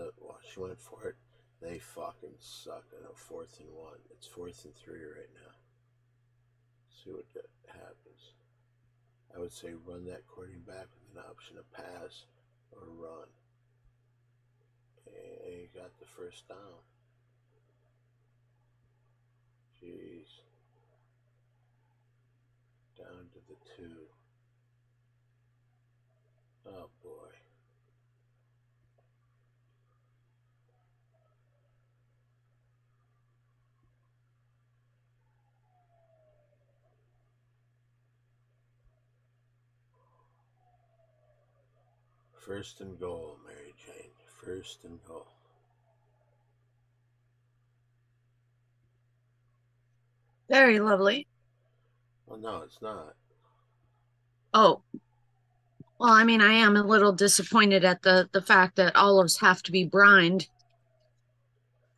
She went for it. They fucking suck. I know 4th and 1. It's 4th and 3 right now. See what happens. I would say run that quarterback with an option of pass or run. And you got the first down. Jeez. Down to the 2. Oh boy. First and goal, Mary Jane. First and goal. Very lovely. Well, no, it's not. Oh, well, I mean, I am a little disappointed at the fact that olives have to be brined.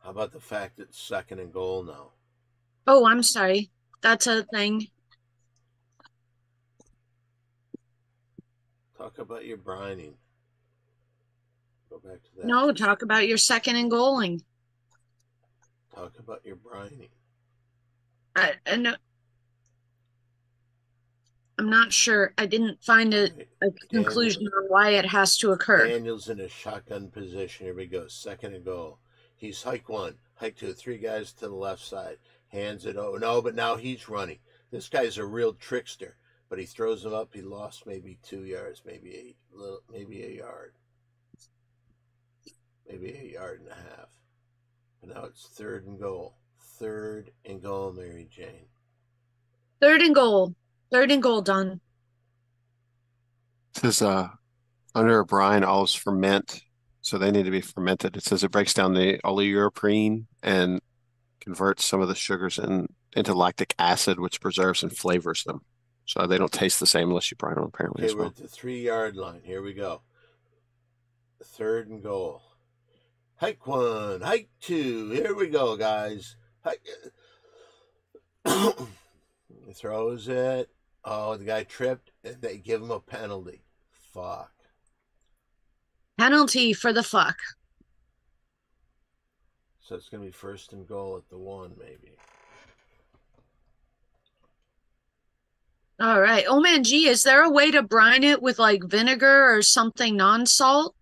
How about the fact that it's 2nd and goal now? Oh, I'm sorry. That's a thing. Talk about your brining. Go back to that. No, talk about your 2nd and goaling. Talk about your brining. I know. I'm not sure. I didn't find a conclusion on why it has to occur. Daniel's in a shotgun position. Here we go. 2nd and goal. He's hike 1, hike 2. 3 guys to the left side. Hands it over. No, but now he's running. This guy's a real trickster, but he throws them up. He lost maybe 2 yards, maybe a yard, maybe a yard and a half. But now it's 3rd and goal. 3rd and goal, Mary Jane. 3rd and goal. 3rd and goal, Don. It says under brine, olives ferment, so they need to be fermented. It says it breaks down the oleoprene and converts some of the sugars into lactic acid, which preserves and flavors them. So they don't taste the same unless you brine them, apparently, Okay, as we're well. at the 3-yard line. Here we go. 3rd and goal. Hike 1, hike 2. Here we go, guys. Hike. He throws it. Oh, the guy tripped, and they give him a penalty. Fuck. Penalty for the fuck. So it's going to be 1st and goal at the 1, maybe. All right. Oh man, gee, is there a way to brine it with like vinegar or something non-salt?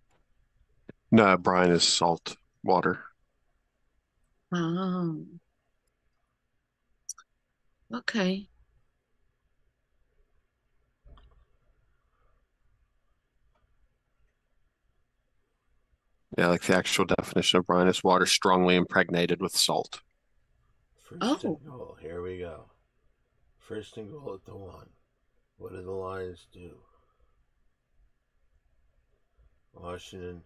No, brine is salt water. Oh. Okay. Yeah, like the actual definition of brine is water strongly impregnated with salt. 1st and goal. Here we go. 1st and goal at the 1. What do the Lions do? Washington.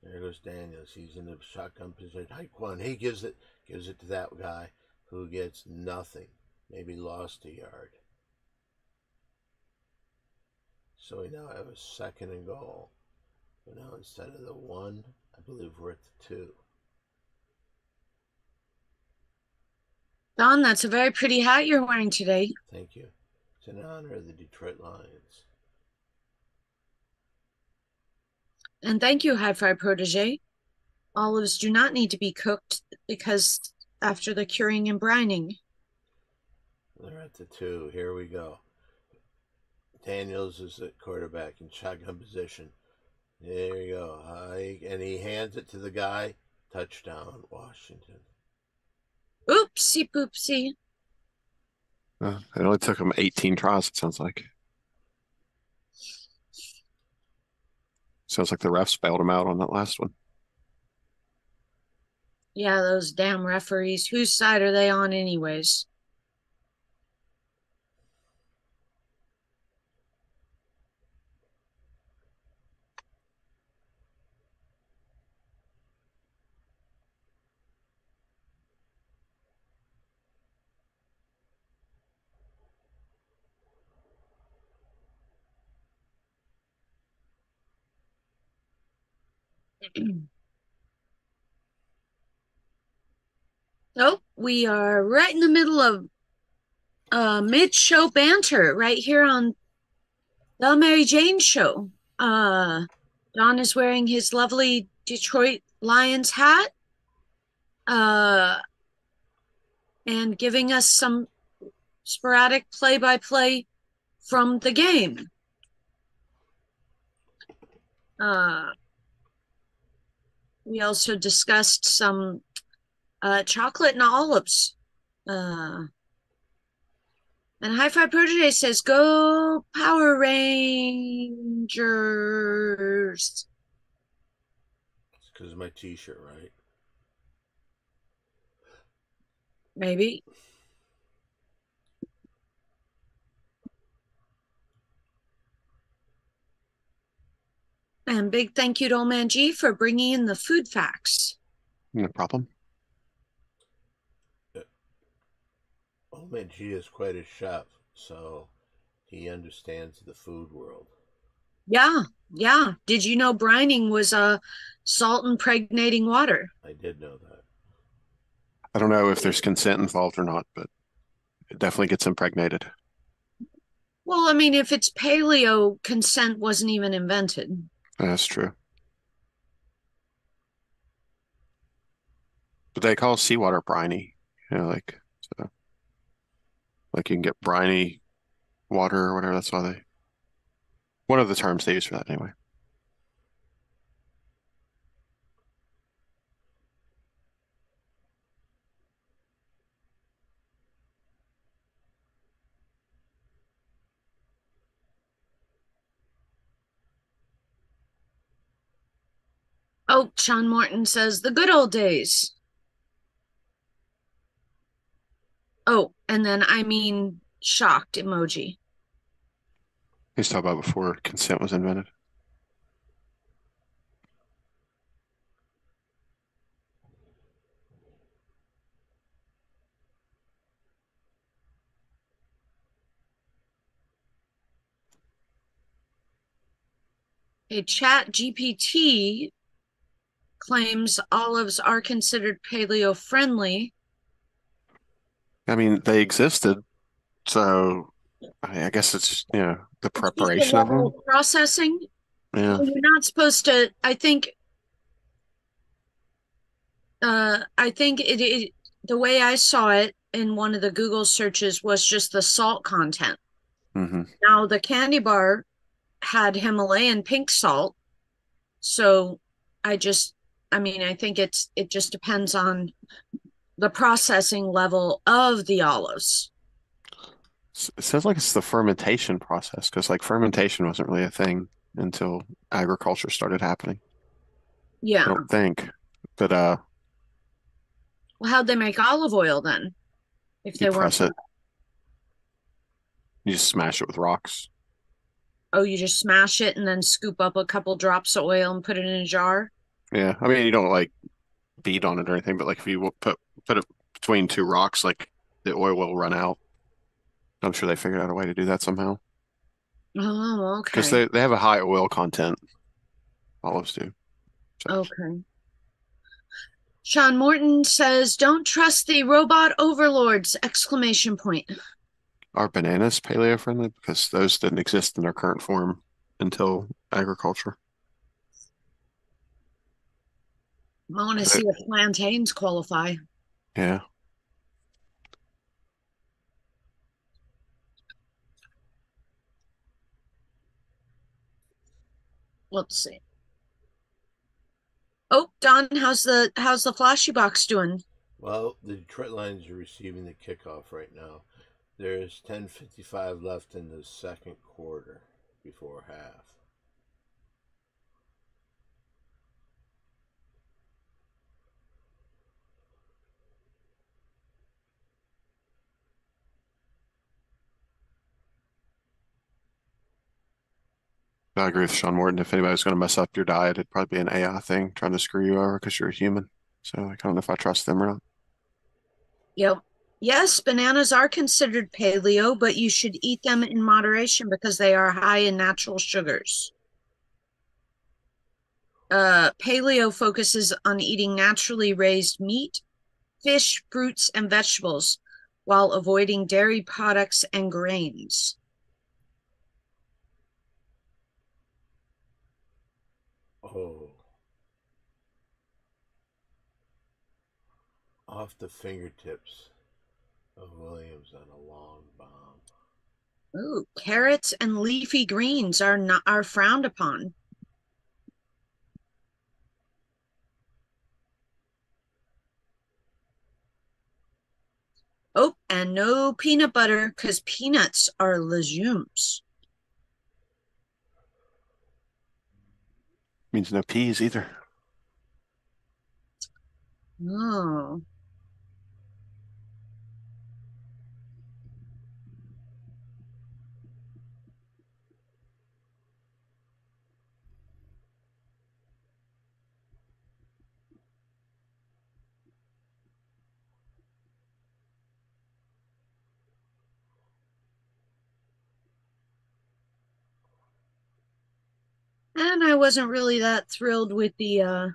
There goes Daniels. He's in the shotgun position. Hike 1. He gives it to that guy who gets nothing. Maybe lost a yard. So we now have a 2nd and goal. But now instead of the 1, I believe we're at the 2. Don, that's a very pretty hat you're wearing today. Thank you. It's in honor of the Detroit Lions. And thank you, Hi-Fi Protege. Olives do not need to be cooked because after the curing and brining. They're at the 2. Here we go. Daniels is at quarterback in shotgun position. There you go. And he hands it to the guy. Touchdown, Washington. Oopsie poopsie. It only took them 18 tries, it sounds like. Sounds like the refs bailed him out on that last one. Yeah, those damn referees. Whose side are they on anyways? So we are right in the middle of mid-show banter right here on the Mary Jane Show. Don is wearing his lovely Detroit Lions hat and giving us some sporadic play-by-play from the game. We also discussed some chocolate and olives. And Hi-Fi Protege says, "Go Power Rangers." It's because of my t-shirt, right? Maybe. And big thank you to Old Man G for bringing in the food facts. No problem. Old Man G is quite a chef, so he understands the food world. Yeah. Did you know brining was salt impregnating water? I did know that. I don't know if there's consent involved or not, but it definitely gets impregnated. Well, I mean, if it's paleo, consent wasn't even invented. That's true. But they call seawater briny, like you can get briny water or whatever. That's why one of the terms they use for that anyway. Oh, Sean Morton says the good old days. Oh, and then I mean shocked emoji. He's talking about before consent was invented. A chat GPT claims olives are considered paleo friendly. I mean, they existed, so I guess it's, the It's just the preparation of level them. of processing. Yeah. Well, you're not supposed to, I think the way I saw it in one of the Google searches was just the salt content. Hmm. Now the candy bar had Himalayan pink salt, so I just I mean, I think it just depends on the processing level of the olives. It sounds like it's the fermentation process because like fermentation wasn't really a thing until agriculture started happening. I Yeah. don't think. But Well, how'd they make olive oil then? If you they weren't, press it, you just smash it with rocks. oh, you just smash it and then scoop up a couple drops of oil and put it in a jar? Yeah. I mean, you don't like beat on it or anything, but like if you put it between two rocks, like the oil will run out. I'm sure they figured out a way to do that somehow Oh, because okay. they have a high oil content. Olives do. So Okay. Sean Morton says, "Don't trust the robot overlords!" Exclamation point. are bananas paleo friendly? Because those didn't exist in their current form until agriculture. I want to 'Cause see if plantains qualify. yeah. Let's see. Oh, Don, how's the flashy box doing? Well, the Detroit Lions are receiving the kickoff right now. There's 10:55 left in the second quarter before half. I agree with Sean Morton. If anybody's going to mess up your diet, it'd probably be an AI thing trying to screw you over because you're a human. So like, I don't know if I trust them or not. Yep. Yes, bananas are considered paleo, but you should eat them in moderation because they are high in natural sugars. Paleo focuses on eating naturally raised meat, fish, fruits, and vegetables while avoiding dairy products and grains. Oh, off the fingertips of Williams on a long bomb. Ooh, carrots and leafy greens are frowned upon. Oh, and no peanut butter because peanuts are legumes. Means no peas either. Oh. And I wasn't really that thrilled with the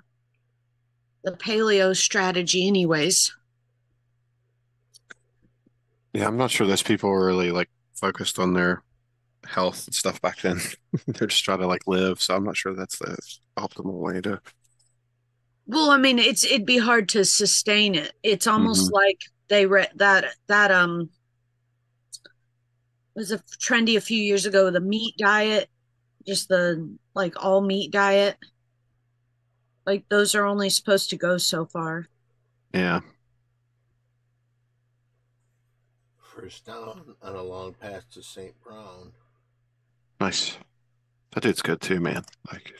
paleo strategy anyways. Yeah, I'm not sure those people were really like focused on their health and stuff back then. They're just trying to like live. So I'm not sure that's the optimal way to. Well, I mean, it'd be hard to sustain it. It's almost Hmm. like they read that was a trendy a few years ago, the meat diet, just the like all meat diet. Like those are only supposed to go so far. Yeah, First down on a long pass to St. Brown. nice. That dude's good too, man. Like,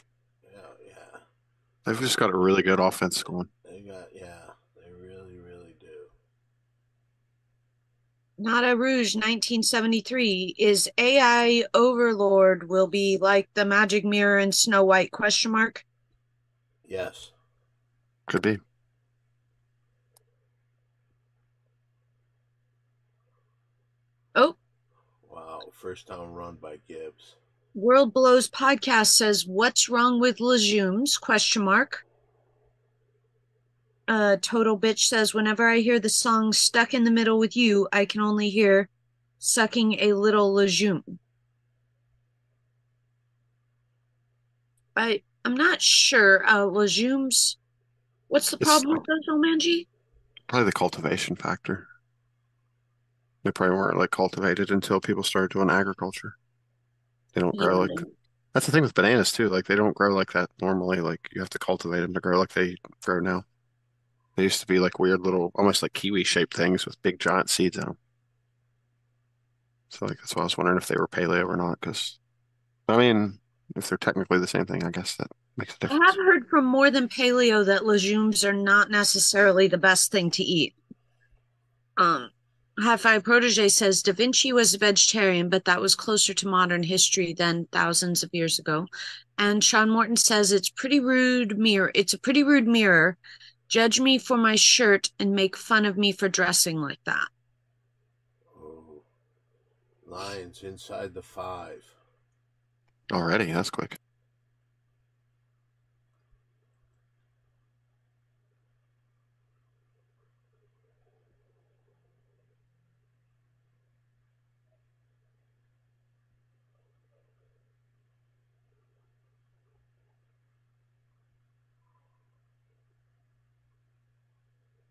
Yeah, yeah. They've just got a really good offense going. Yeah, they really, really do. Nada Rouge 1973 is AI Overlord will be like the magic mirror in Snow White question mark. Yes. Could be. Oh, Wow. First down run by Gibbs. World Blows podcast says what's wrong with legumes question mark. Total Bitch says whenever I hear the song Stuck in the Middle with You, I can only hear sucking a little legume. I'm not sure. Legumes. What's the It's problem with those, Omanji? probably the cultivation factor. They probably weren't like cultivated until people started doing agriculture. They don't grow like Yeah. that's the thing with bananas too. Like they don't grow like that normally. Like you have to cultivate them to grow like they grow now. They used to be like weird little, almost like kiwi shaped things with big giant seeds in them. So like that's why I was wondering if they were paleo or not. Because I mean, if they're technically the same thing, I guess that makes a I have difference. heard from more than paleo that legumes are not necessarily the best thing to eat. Hi-Fi Protege says Da Vinci was a vegetarian, but that was closer to modern history than thousands of years ago. And Sean Morton says it's pretty rude mirror. It's a pretty rude mirror. Judge me for my shirt and make fun of me for dressing like that. Oh. Lions inside the 5. Already, that's quick.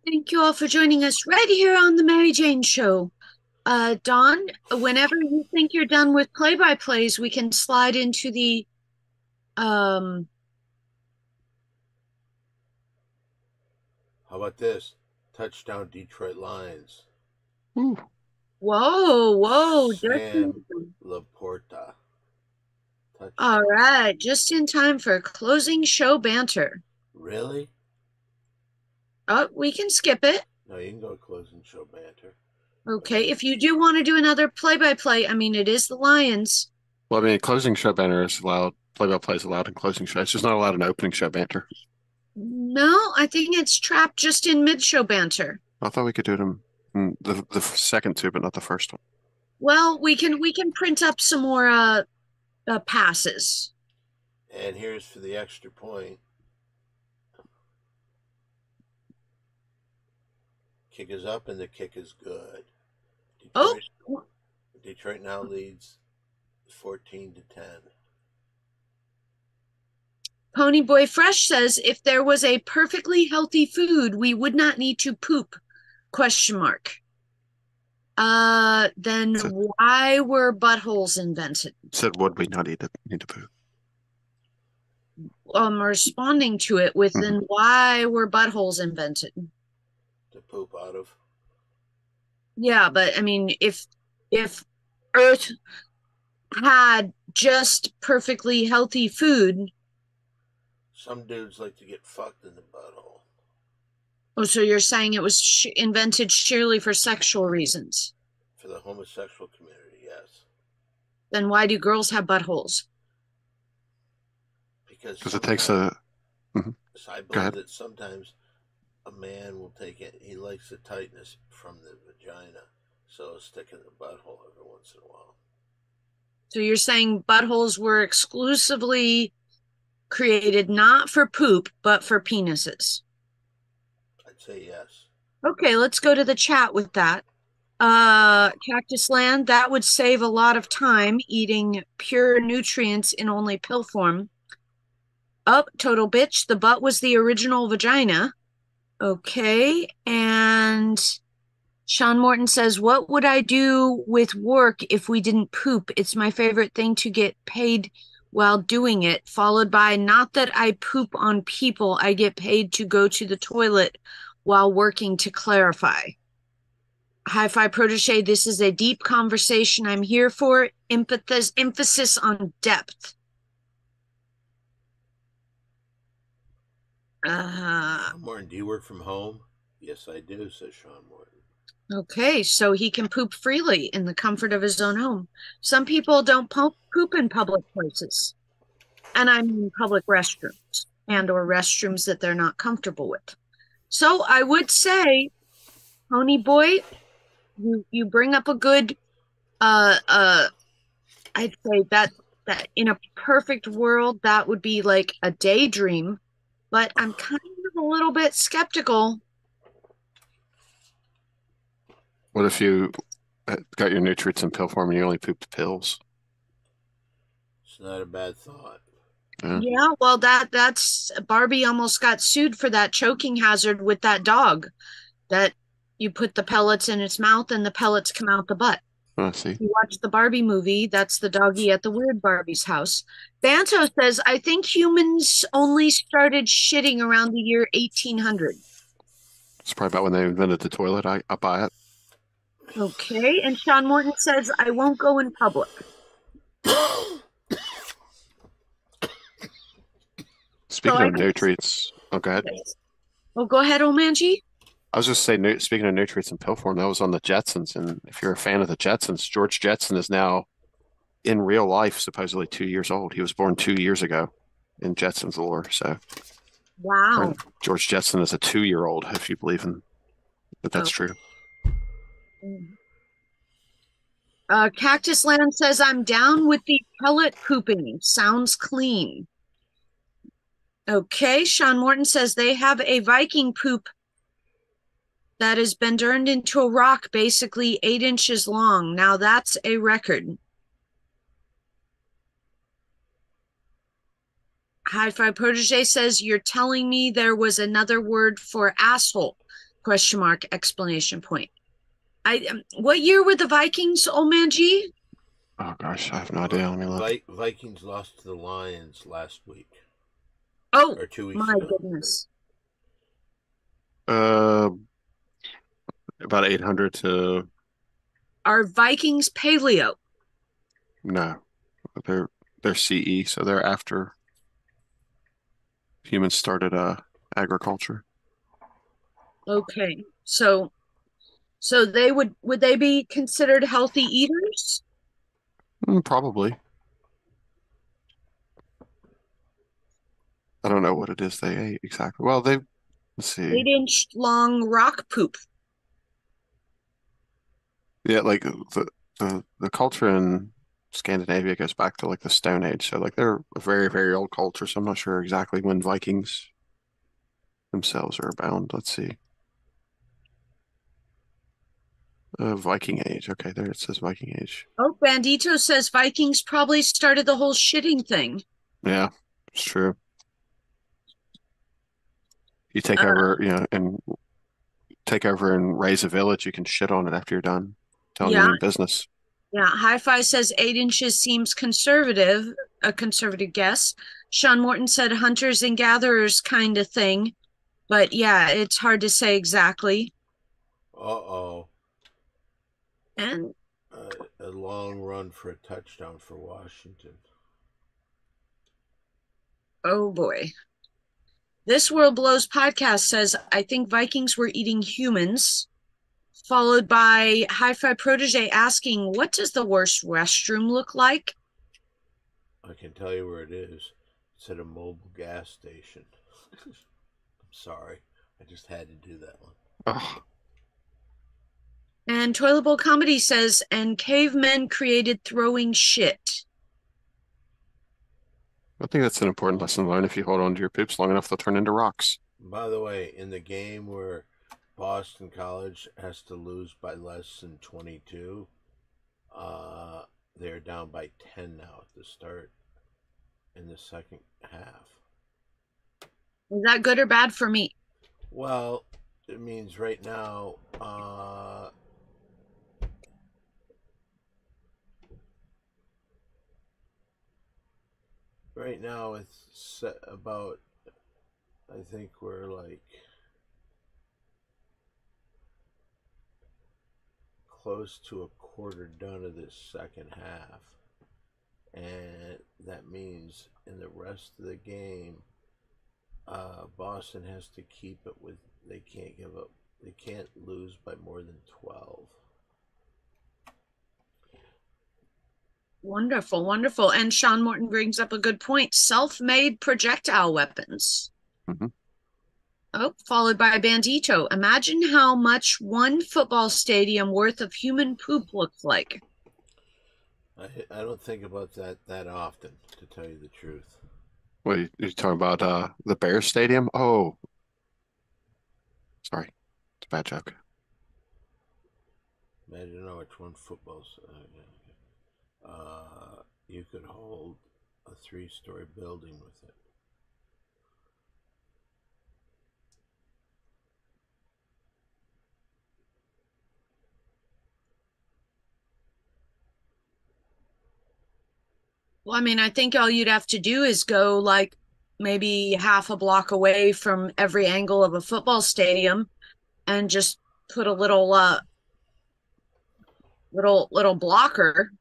Thank you all for joining us right here on the Mary Jane Show. Dawn, whenever you think you're done with play-by-plays, we can slide into the How about this? Touchdown Detroit Lions. Ooh. whoa, Sam Laporta. Touchdown. All right, just in time for closing show banter. Really? Oh, we can skip it. No, you can go closing show banter. Okay, if you do want to do another play-by-play, I mean, it is the Lions. Well, I mean, closing show banter is allowed. Play-by-play is allowed in closing show. It's just not allowed in opening show banter. No, I think it's trapped just in mid-show banter. I thought we could do it in the second two, but not the first one. Well, we can print up some more passes. And here's for the extra point. Kick is up and the kick is good. Detroit now leads 14-10. Ponyboy Fresh says if there was a perfectly healthy food, we would not need to poop. Question mark. Then why were buttholes invented? Said would we not need to poop? Responding to it with then why were buttholes invented? To poop out of. Yeah, but I mean, if Earth had just perfectly healthy food. Some dudes like to get fucked in the butthole. Oh, so you're saying it was invented sheerly for sexual reasons? For the homosexual community, yes. Then why do girls have buttholes? Because it takes a. So I believe that sometimes a man will take it. He likes the tightness from the vagina, so stick in the butthole every once in a while. So you're saying buttholes were exclusively created not for poop, but for penises? I'd say yes. Okay, let's go to the chat with that. Cactus Land, that would save a lot of time eating pure nutrients in only pill form. Total bitch, the butt was the original vagina. Okay, and Sean Morton says, what would I do with work if we didn't poop? It's my favorite thing to get paid while doing it, followed by not that I poop on people, I get paid to go to the toilet while working, to clarify. Hi-Fi Protege, this is a deep conversation I'm here for. Emphasis on depth. Sean Morton, do you work from home? Yes, I do, says Sean Morton. Okay, so he can poop freely in the comfort of his own home. Some people don't poop in public places. And I mean public restrooms or restrooms that they're not comfortable with. So I would say, Pony Boy, you bring up a good I'd say that in a perfect world that would be like a daydream, but I'm kind of a little bit skeptical. What if you got your nutrients in pill form and you only pooped pills? It's not a bad thought. Yeah, well that's Barbie almost got sued for that choking hazard with that dog that you put the pellets in its mouth and the pellets come out the butt. I see. You watch the Barbie movie, that's the doggy at the weird Barbie's house. Banto says, I think humans only started shitting around the year 1800. It's probably about when they invented the toilet. I buy it. Okay, and Sean Morton says, I won't go in public. Speaking of nutrients, go ahead. Oh, go ahead, Omanji. I was just saying, speaking of nutrients in pill form, that was on the Jetsons. And if you're a fan of the Jetsons, George Jetson is now in real life supposedly 2 years old. He was born 2 years ago in Jetsons lore. So, wow, George Jetson is a 2-year-old, if you believe in that. That's true. Cactus Land says, I'm down with the pellet pooping. Sounds clean. Okay, Sean Morton says they have a Viking poop that has been turned into a rock, basically 8 inches long. Now that's a record. Hi-Fi Protege says, you're telling me there was another word for asshole? Question mark, exclamation point. What year were the Vikings, Omanji? Oh gosh, I have no idea. Let me look. Vikings lost to the Lions last week. Oh, or 2 weeks my ago. goodness. About 800 to. Are Vikings paleo? No, they're CE, so they're after humans started agriculture. Okay, so they would they be considered healthy eaters? Probably. I don't know what it is they ate exactly. Well, let's see. 8-inch long rock poop. Yeah, like the culture in Scandinavia goes back to like the Stone Age. So like they're a very, very old culture. So I'm not sure exactly when Vikings themselves are abound. Let's see. Viking Age. Okay, there it says Viking Age. Oh, Bandito says Vikings probably started the whole shitting thing. Yeah, it's true. You take over, and take over and raise a village, you can shit on it after you're done. Telling you business. Yeah, Hi-Fi says 8 inches seems conservative, a conservative guess. Sean Morton said hunters and gatherers kind of thing. But yeah, it's hard to say exactly. Uh-oh. And a long run for a touchdown for Washington. Oh boy. This World Blows podcast says, I think Vikings were eating humans, followed by Hi-Fi Protege asking, what does the worst restroom look like? I can tell you where it is. It's at a mobile gas station. I'm sorry. I just had to do that one. Oh. And Toilet Bowl Comedy says, and cavemen created throwing shit. I think that's an important lesson to learn. If you hold on to your poops long enough, they'll turn into rocks. By the way, in the game where Boston College has to lose by less than 22, they're down by 10 now at the start in the second half. Is that good or bad for me? Well, it means right now, it's set about, I think we're like close to a quarter done of this second half. And that means in the rest of the game, Boston has to keep it with. They can't give up. They can't lose by more than 12. Wonderful, wonderful. And Sean Morton brings up a good point. Self-made projectile weapons. Mm-hmm. Oh, followed by Bandito. Imagine how much one football stadium worth of human poop looks like. I don't think about that often, to tell you the truth. What are you talking about? The Bears Stadium? Oh, sorry, it's a bad joke. Imagine how much one football's. You could hold a 3-story building with it. Well, I mean, I think all you'd have to do is go like maybe half a block away from every angle of a football stadium and just put a little blocker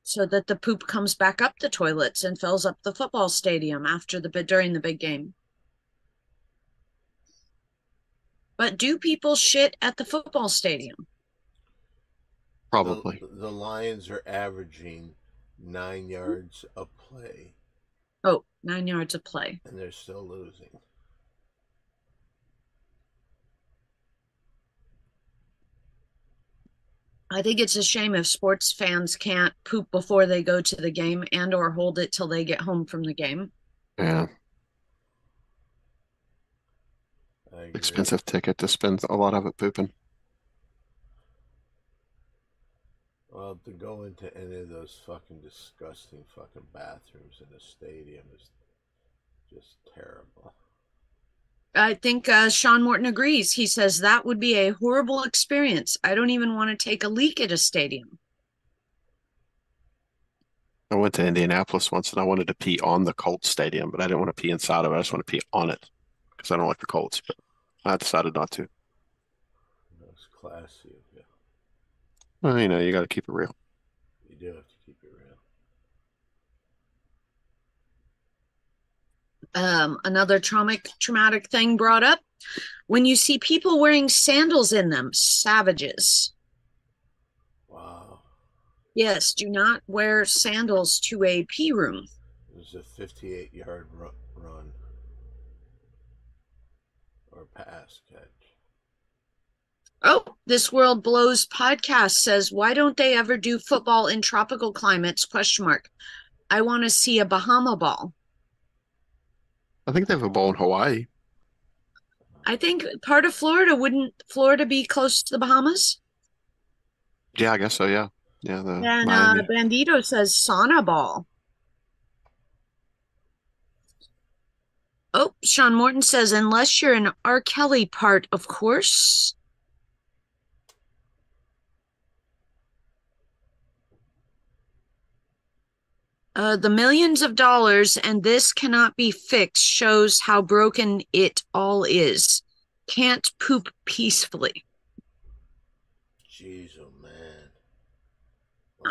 so that the poop comes back up the toilets and fills up the football stadium during the big game. But do people shit at the football stadium? Probably. The Lions are averaging 9 yards a play. Oh, 9 yards of play. And they're still losing. I think it's a shame if sports fans can't poop before they go to the game and or hold it till they get home from the game. Yeah. Expensive ticket to spend a lot of it pooping. Well, to go into any of those fucking disgusting fucking bathrooms in a stadium is just terrible. I think Sean Morton agrees. He says that would be a horrible experience. I don't even want to take a leak at a stadium. I went to Indianapolis once and I wanted to pee on the Colts stadium, but I didn't want to pee inside of it. I just want to pee on it because I don't like the Colts. But I decided not to. That's classy of you. Well, you got to keep it real. You do have to keep it real. Another traumatic thing brought up. When you see people wearing sandals in them, savages. Wow. Yes, do not wear sandals to a pee room. It was a 58-yard run or pass catch. Oh, This World Blows podcast says, why don't they ever do football in tropical climates? ? I want to see a Bahama ball. I think they have a bowl in Hawaii. I think part of Florida, wouldn't Florida be close to the Bahamas? Yeah, I guess so, yeah. Yeah, And Miami. Bandito says sauna ball. Oh, Sean Morton says, unless you're an R. Kelly part, of course. The millions of dollars and this cannot be fixed shows how broken it all is. Can't poop peacefully. Jeez, oh man.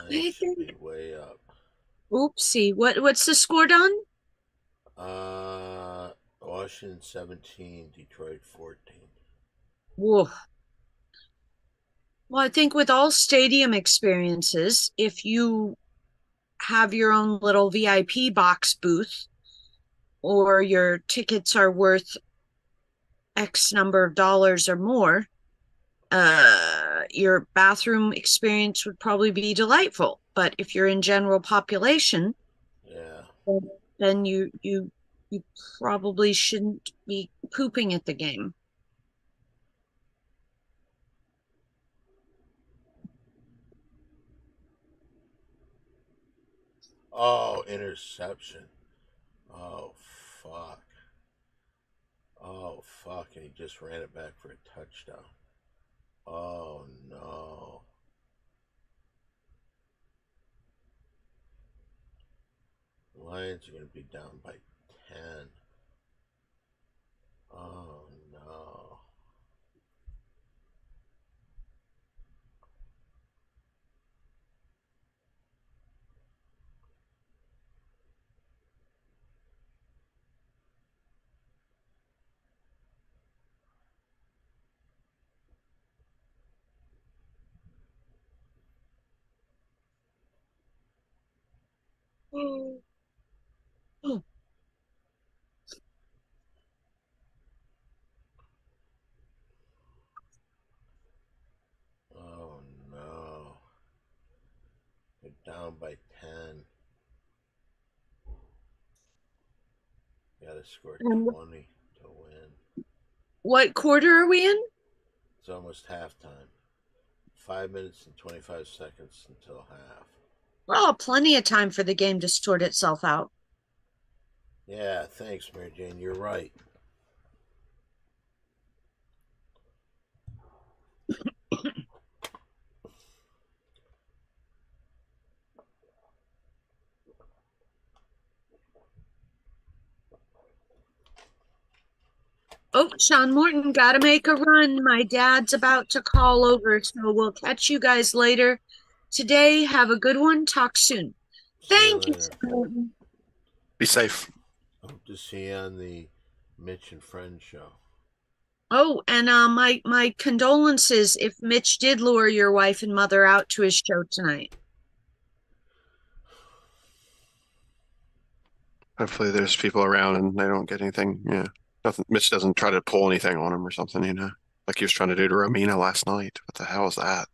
Lions should be way up. Oopsie. What's the score, Don? Washington 17, Detroit 14. Whoa. Well, I think with all stadium experiences, if you have your own little VIP box booth or your tickets are worth X number of dollars or more, your bathroom experience would probably be delightful. But if you're in general population, yeah, then you probably shouldn't be pooping at the game. Oh, interception. Oh, fuck. Oh, fuck. And he just ran it back for a touchdown. Oh, no. The Lions are going to be down by 10. Oh, no. Oh, oh. Oh no. They're down by 10. Gotta score And 20 to win. what quarter are we in? It's almost halftime. 5 minutes and 25 seconds until half. Well, plenty of time for the game to sort itself out. Yeah, thanks, Mary Jane. You're right. Oh, Sean Morton, gotta make a run. My dad's about to call over, so we'll catch you guys later. Today, have a good one. Talk soon. See you Thank you, later. Sean Morton. Be safe. Hope to see you on the Mitch and Friends show. Oh, and my condolences if Mitch did lure your wife and mother out to his show tonight. Hopefully there's people around and they don't get anything. Yeah. Nothing. Mitch doesn't try to pull anything on him or something, like he was trying to do to Romina last night. What the hell is that?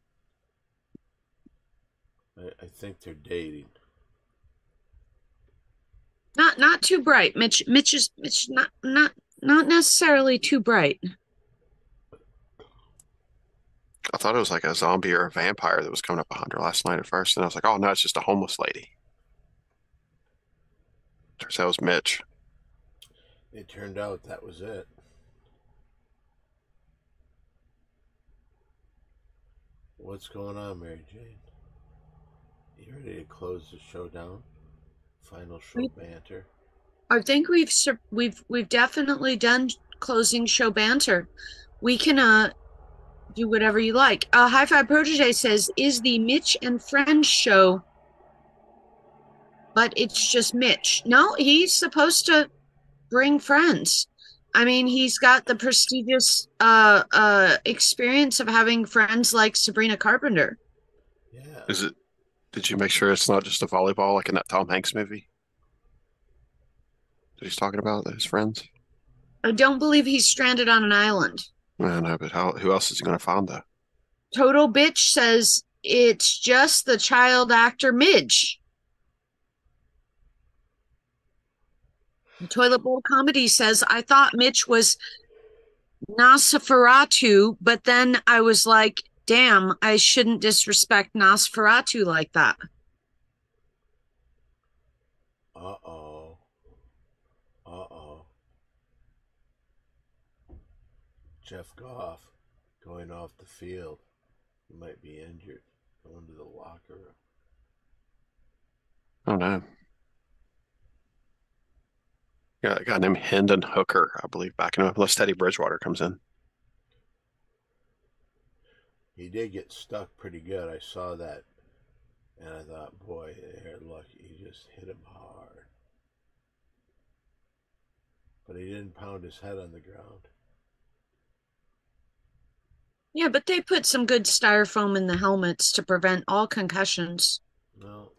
I think they're dating. Not too bright. Mitch is not necessarily too bright. I thought it was like a zombie or a vampire that was coming up behind her last night at first, and I was like, oh no, it's just a homeless lady. Turns out it was Mitch. It turned out that was it. What's going on, Mary Jane? You ready to close the show down? Final show banter. I think we've definitely done closing show banter. We can do whatever you like. High Five Protege says, is the Mitch and Friends show, but it's just Mitch. No, he's supposed to bring friends. I mean, he's got the prestigious experience of having friends like Sabrina Carpenter. Yeah. Did you make sure it's not just a volleyball like in that Tom Hanks movie that he's talking about, his friends? I don't believe he's stranded on an island. I know, but who else is he going to find though? Total Bitch says it's just the child actor Midge. Toilet Bowl Comedy says, I thought Mitch was Nosferatu, but then I was like, damn, I shouldn't disrespect Nosferatu like that. Uh-oh. Uh-oh. Jeff Goff going off the field. He might be injured. Going to the locker room. I don't know. Got a guy named Hendon Hooker, I believe, backing him up, unless Teddy Bridgewater comes in. He did get stuck pretty good. I saw that. And I thought, boy, they're lucky. He just hit him hard. But he didn't pound his head on the ground. Yeah, but they put some good styrofoam in the helmets to prevent all concussions. No.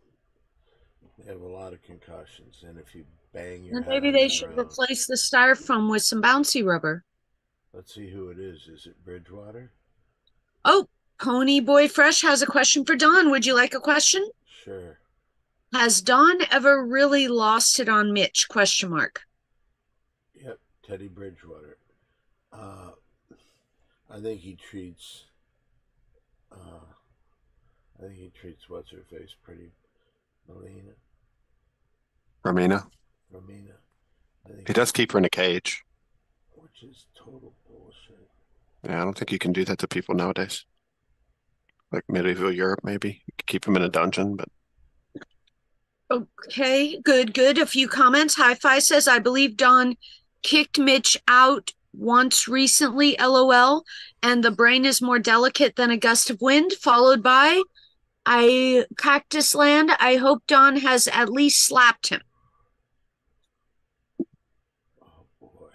They have a lot of concussions. And if you bang your And head maybe on they the should ground, replace the styrofoam with some bouncy rubber. let's see who it is. Is it Bridgewater? Oh, Pony Boy Fresh has a question for Don. Would you like a question? Sure. Has Don ever really lost it on Mitch? Question mark. Yep, Teddy Bridgewater. I think he treats. I think he treats what's her face pretty. Melina. Romina. Romina. I think He does keep her in a cage. which is total bullshit. Yeah, I don't think you can do that to people nowadays. Like medieval Europe, maybe. You could keep them in a dungeon, but Okay, good. A few comments. Hi-Fi says, I believe Don kicked Mitch out once recently, LOL, and the brain is more delicate than a gust of wind, followed by Cactus Land. I hope Don has at least slapped him. Oh boy.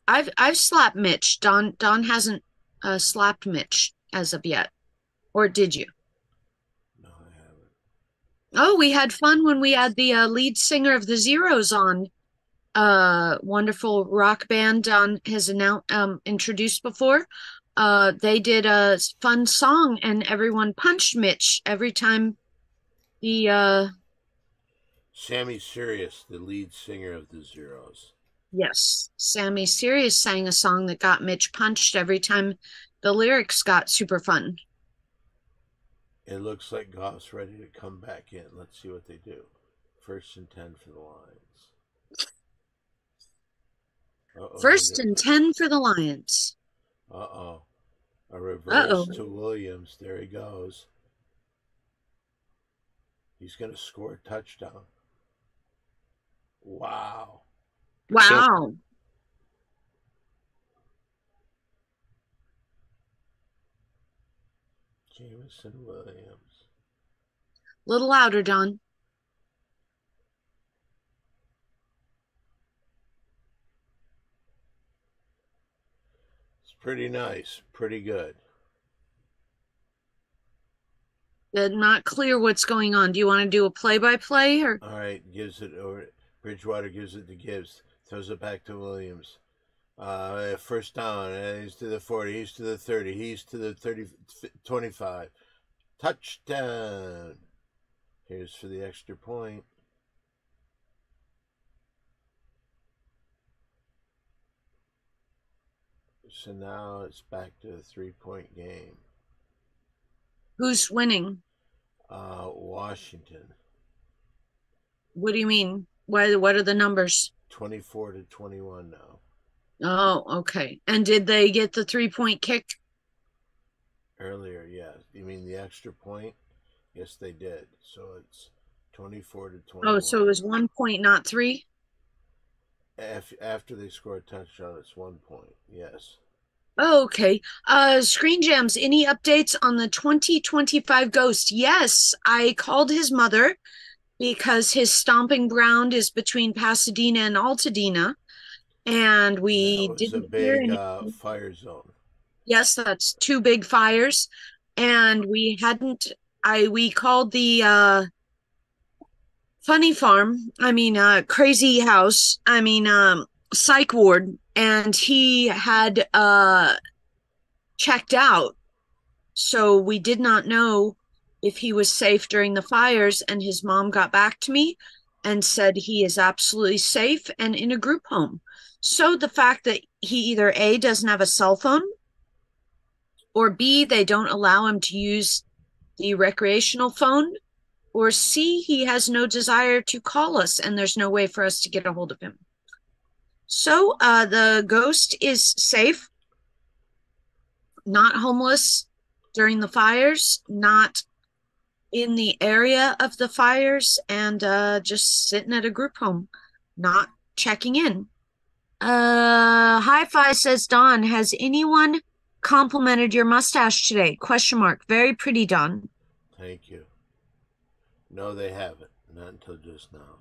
I've slapped Mitch. Don hasn't slapped Mitch as of yet. Or did you? No, I haven't. Oh, we had fun when we had the lead singer of the Zeros on. Wonderful rock band Don has introduced before. They did a fun song, and everyone punched Mitch every time he. Sammy Sirius, the lead singer of the Zeros. Yes, Sammy Sirius sang a song that got Mitch punched every time the lyrics got super fun. It looks like Goff's ready to come back in. Let's see what they do. 1st and 10 for the Lions. First and 10 for the Lions. Uh-oh. A reverse Uh-oh. to Williams. There he goes. He's going to score a touchdown. Wow. Wow. Jameson Williams. Little louder, Don. It's pretty nice. Pretty good. Not clear what's going on. Do you want to do a play-by-play or? All right, gives it over. Bridgewater gives it to Gibbs. Throws it back to Williams. First down. He's to the 40. He's to the 30. He's to the 30, 25. Touchdown. Here's for the extra point. So now it's back to a 3-point game. Who's winning? Washington. What do you mean? What are the numbers? 24 to 21 now. Oh, okay. And did they get the 3-point kick? Earlier, yeah. You mean the extra point? Yes, they did. So it's 24 to 21. Oh, so it was 1 point, not 3? After they score a touchdown, it's 1 point. Yes. Oh, okay. Screen Gems, any updates on the 2025 Ghost? Yes, I called his mother because his stomping ground is between Pasadena and Altadena, and we That was a didn't hear big anything. fire zone. Yes, that's 2 big fires, and we called the Funny Farm, Crazy House, Psych Ward, and he had checked out. So we did not know if he was safe during the fires, and his mom got back to me and said he is absolutely safe and in a group home. So the fact that he either A, doesn't have a cell phone, or B, they don't allow him to use the recreational phone, or C, he has no desire to call us and there's no way for us to get a hold of him. So the ghost is safe, not homeless during the fires, not in the area of the fires, and just sitting at a group home, not checking in. Hi-Fi says, Don, has anyone complimented your mustache today? Question mark. Very pretty, Don. Thank you. No, they haven't. Not until just now.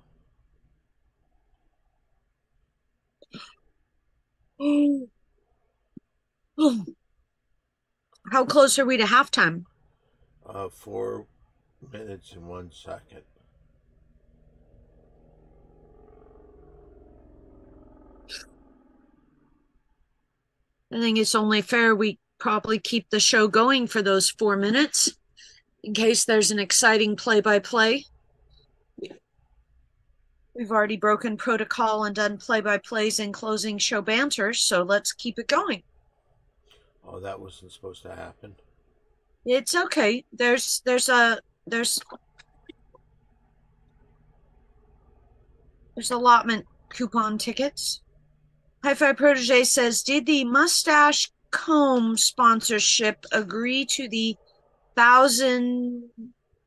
How close are we to halftime? 4 minutes and 1 second. I think it's only fair we probably keep the show going for those 4 minutes in case there's an exciting play-by-play. We've already broken protocol and done play-by-plays and closing show banter, so let's keep it going. Oh, that wasn't supposed to happen. It's okay. There's allotment coupon tickets. Hi-Fi Protege says, did the Mustache Comb sponsorship agree to the 1,000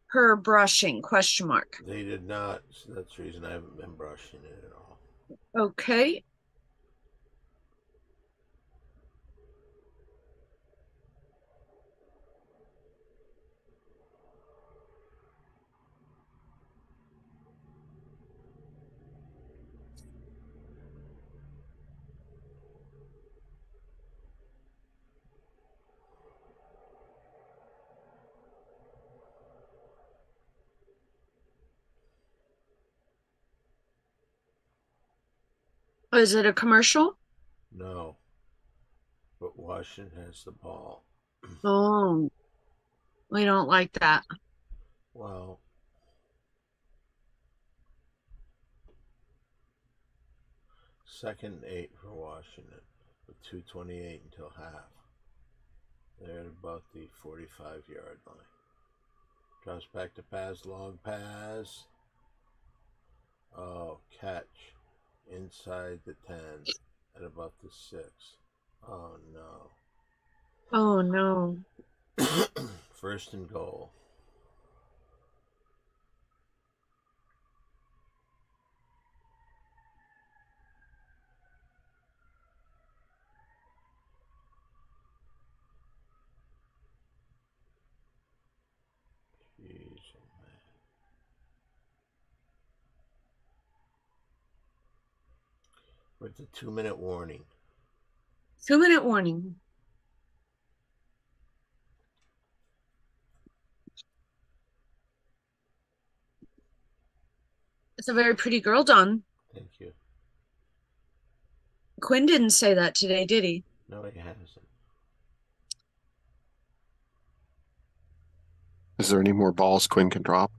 per brushing? Question mark. They did not. So that's the reason I haven't been brushing it at all. Okay. Is it a commercial? No, but Washington has the ball. Oh, we don't like that. Well, second and 8 for Washington with 2:28 until half. They're at about the 45-yard line. Drops back to pass, long pass. Oh, catch inside the 10 at about the 6. Oh no. Oh no. First and goal. Jeez, oh man. We're at the 2-minute warning. 2-minute warning. It's a very pretty girl, Don. Thank you. Quinn didn't say that today, did he? No, he hasn't. Is there any more balls Quinn can drop?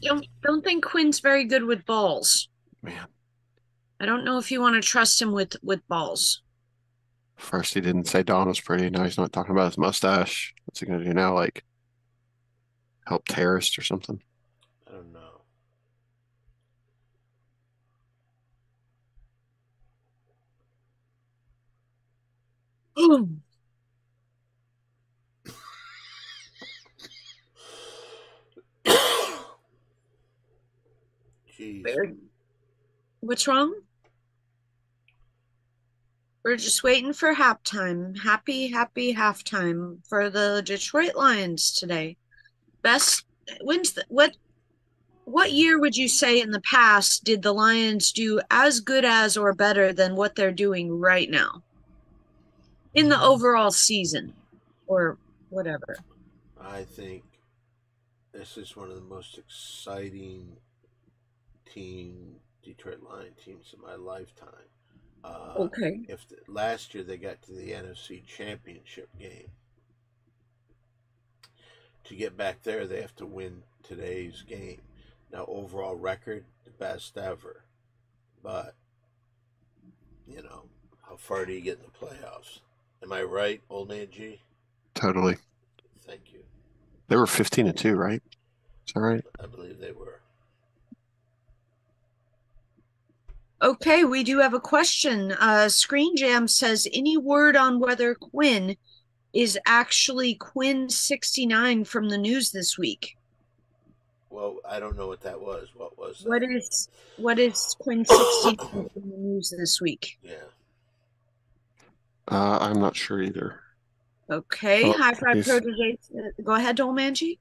Don't think Quinn's very good with balls. Man, I don't know if you want to trust him with balls. first he didn't say Don was pretty. Now he's not talking about his mustache. What's he gonna do now? Like help terrorist or something? I don't know. Jeez. What's wrong? We're just waiting for halftime. Happy halftime for the Detroit Lions today. What year would you say in the past did the Lions do as good as or better than what they're doing right now? In the overall season or whatever. I think this is one of the most exciting Detroit Lion teams in my lifetime. Okay. Last year they got to the NFC Championship game. To get back there, they have to win today's game. Now, overall record, the best ever. But, how far do you get in the playoffs? Am I right, old man G? Totally. Thank you. They were 15-2, right? Is that right? I believe they were. Okay, we do have a question. Screen Jam says, any word on whether Quinn is actually Quinn 69 from the news this week? Well, I don't know what that was. What was that? What is Quinn 69 from the news this week? Yeah. I'm not sure either. Okay, Oh, High Five Protege. Go ahead, Dolmanji.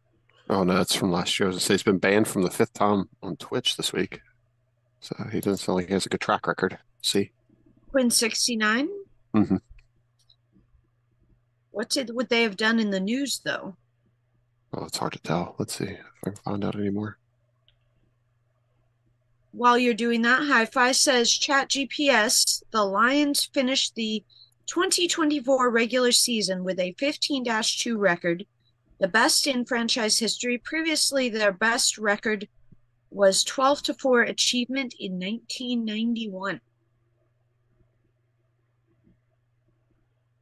Oh no, it's from last year. I was gonna say he's been banned from the 5th time on Twitch this week. So he doesn't sound like he has a good track record. See? Quinn 69? Mm-hmm. What would they have done in the news, though? Well, it's hard to tell. Let's see if I can find out anymore. While you're doing that, Hi-Fi says, Chat GPS, the Lions finished the 2024 regular season with a 15-2 record, the best in franchise history. Previously, their best record was 12-4 achievement in 1991.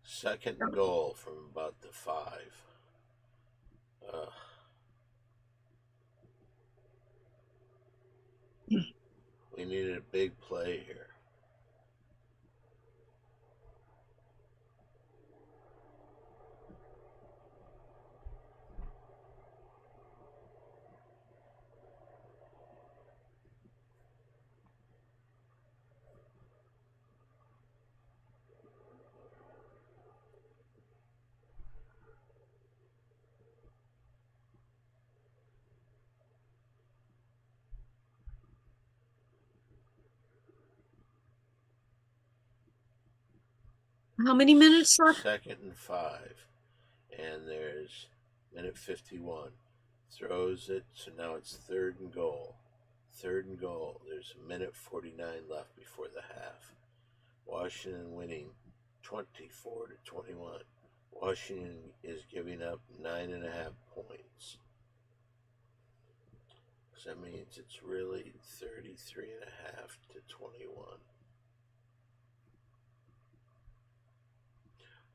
Second goal from about the 5. We needed a big play here. How many minutes left? Second and 5. And there's minute 51. Throws it, so now it's third and goal. Third and goal. There's a minute 49 left before the half. Washington winning 24-21. Washington is giving up 9.5 points. So that means it's really 33.5-21.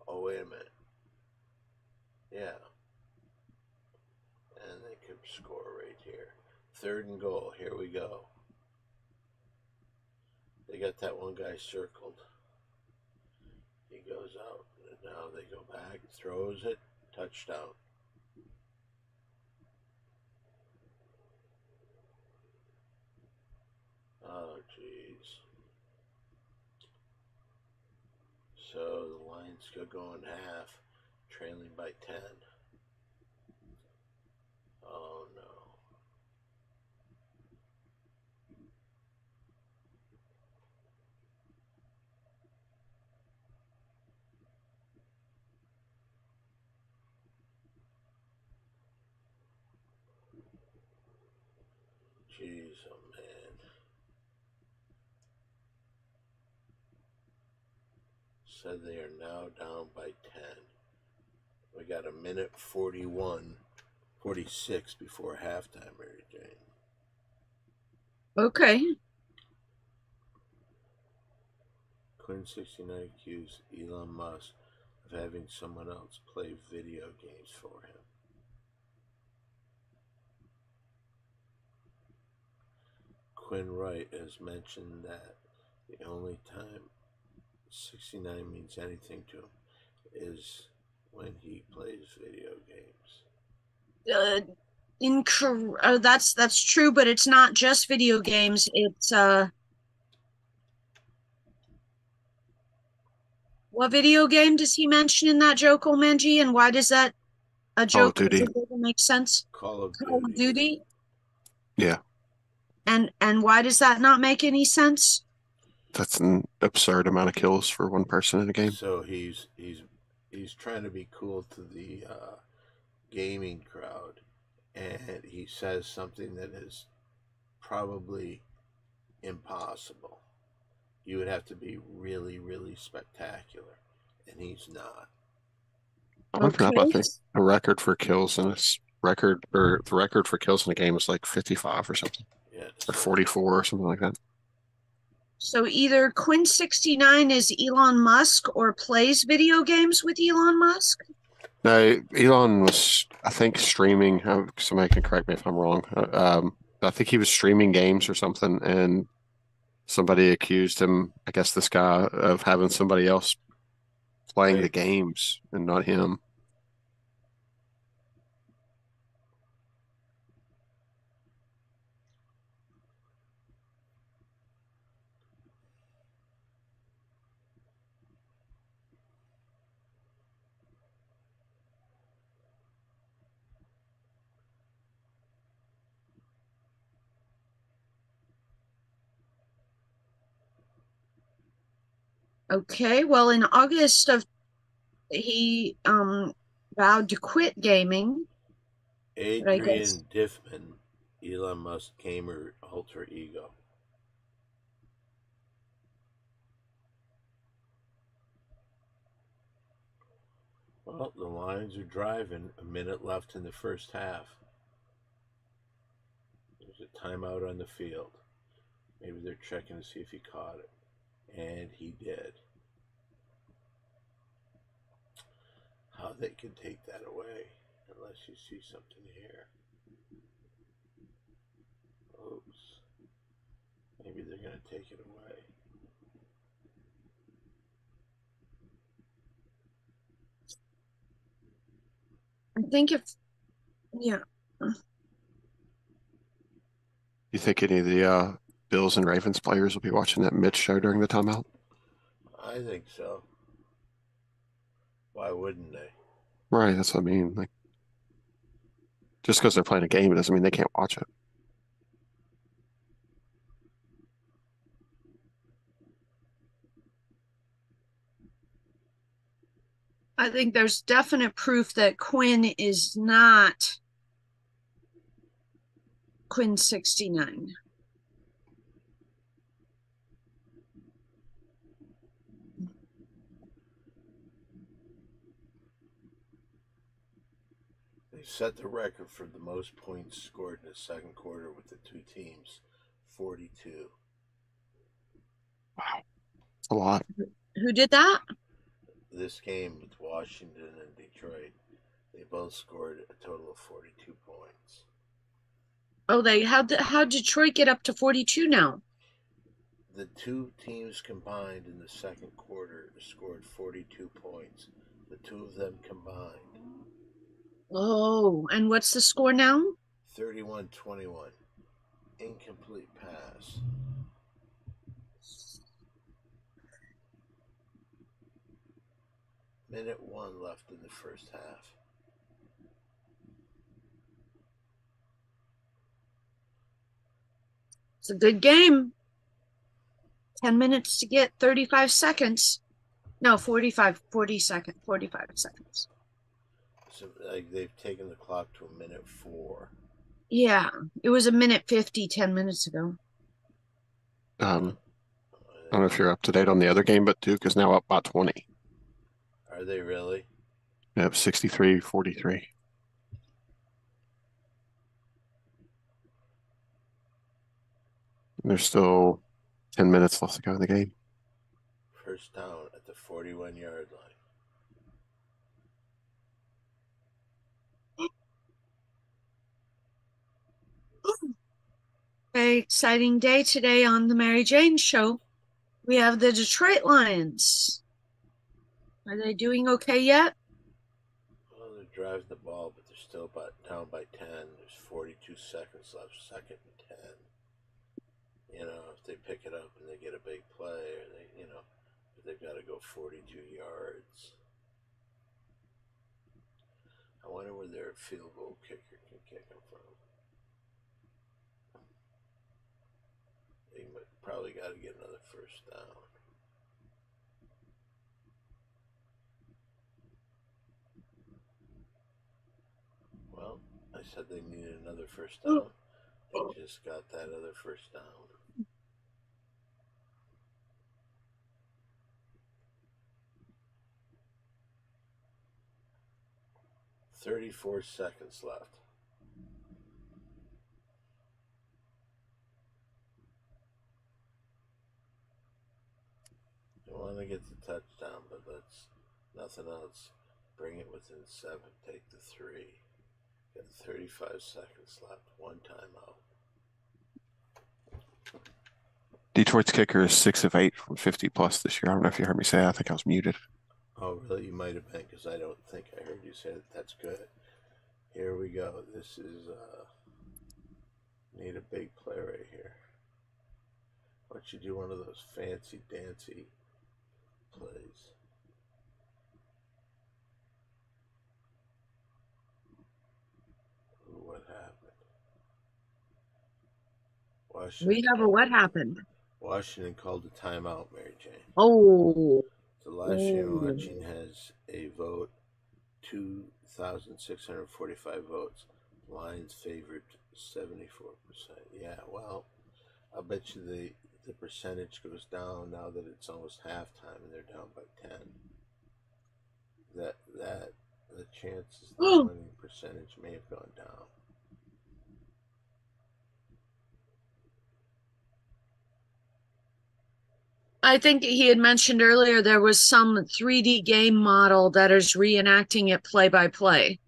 Oh, wait a minute. Yeah. And they could score right here. Third and goal. Here we go. They got that one guy circled. He goes out. And now they go back. Throws it. Touchdown. Oh, jeez. So the Lions could go in half, trailing by 10. Oh, no. Jeez, oh man. Said they are now down by 10. We got a minute 46 before halftime, Mary Jane. Okay. Quinn69 accused Elon Musk of having someone else play video games for him. Quinn Wright has mentioned that the only time 69 means anything to him is when he plays video games. That's true, but it's not just video games. It's what video game does he mention in that joke, Olmenji, and why does that a joke Duty. doesn't make sense? Call of Call of Duty. Yeah. And why does that not make any sense? That's an absurd amount of kills for one person in a game. So he's trying to be cool to the gaming crowd, and he says something that is probably impossible. You would have to be really, really spectacular, and he's not. I forgot about the record for kills in this record, or the record for kills in a game is like 55 or something. Yeah, or 44 or something like that. So either Quinn69 is Elon Musk or plays video games with Elon Musk? No, Elon was, I think, streaming. Somebody can correct me if I'm wrong. I think he was streaming games or something, and somebody accused him, I guess this guy, of having somebody else playing the games and not him. Okay, well, in August of he vowed to quit gaming. Adrian Diffman, Elon Musk gamer alter ego. Well, the Lions are driving. A minute left in the first half. There's a timeout on the field. Maybe they're checking to see if he caught it. And he did. How they can take that away, unless you see something here. Oops. Maybe they're going to take it away. I think yeah. You think any of the Bills and Ravens players will be watching that Mitch show during the timeout? I think so. Why wouldn't they? Right, that's what I mean. Like, just because they're playing a game, it doesn't mean they can't watch it. I think there's definite proof that Quinn is not Quinn69. They set the record for the most points scored in the second quarter with the two teams, 42. Wow, that's a lot. Who did that? This game with Washington and Detroit, they both scored a total of 42 points. Oh, how Detroit get up to 42 now? The two teams combined in the second quarter scored 42 points. The two of them combined. Oh, and what's the score now? 31-21. Incomplete pass. Minute 1 left in the first half. It's a good game. 10 minutes to get 35 seconds. No, 40 seconds. 45 seconds. So they've taken the clock to a minute 4. Yeah, it was a minute 50 10 minutes ago. I don't know if you're up to date on the other game, but Duke is now up by 20. Are they really? Yep, 63-43. There's still 10 minutes left to go in the game. First down at the 41-yard line. Very exciting day today on the Mary Jane Show. We have the Detroit Lions. Are they doing okay yet? Well, they're driving the ball, but they're still down by 10. There's 42 seconds left, second and 10. You know, if they pick it up and they get a big play, or they've got to go 42 yards. I wonder where their field goal kicker can kick them from. They probably got to get another first down. Well, I said they needed another first down. They just got that other first down. "34 seconds left." They want to get the touchdown, but that's nothing else. Bring it within 7. Take the 3. Got 35 seconds left. One timeout. Detroit's kicker is 6 of 8 from 50 plus this year. I don't know if you heard me say that. I think I was muted. Oh, really? You might have been, because I don't think I heard you say that. That's good. Here we go. This is, need a big play right here. Why don't you do one of those fancy dancy plays? Ooh, what happened? Washington. We have a what happened? Washington called a timeout, Mary Jane. Oh. The last year Washington has a vote, 2,645 votes. Lions favored 74%. Yeah, well, I'll bet you the percentage goes down now that it's almost halftime and they're down by 10. That the chances the winning percentage may have gone down. I think he had mentioned earlier there was some 3D game model that is reenacting it play by play.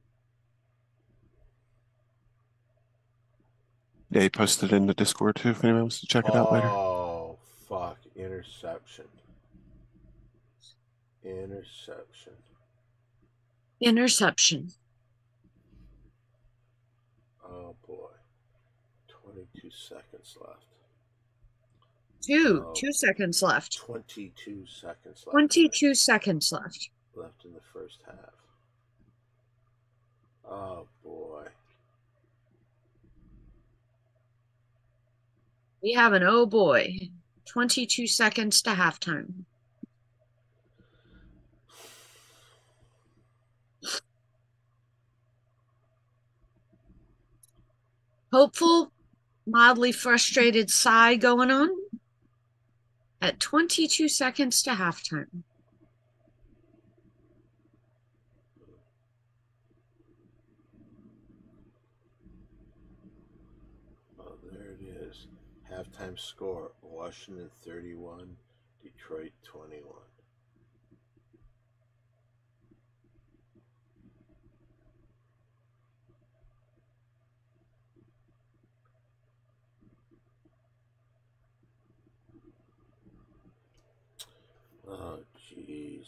Yeah, he posted it in the Discord too if anyone wants to check it out later. Oh, fuck. Interception. Oh, boy. 22 seconds left. 2 seconds left. 22 seconds left. 22 seconds left. Left in the first half. Oh, boy. We have an oh boy. 22 seconds to halftime. Hopeful, mildly frustrated sigh going on at 22 seconds to halftime. this. Halftime score: Washington 31, Detroit 21. Oh, jeez.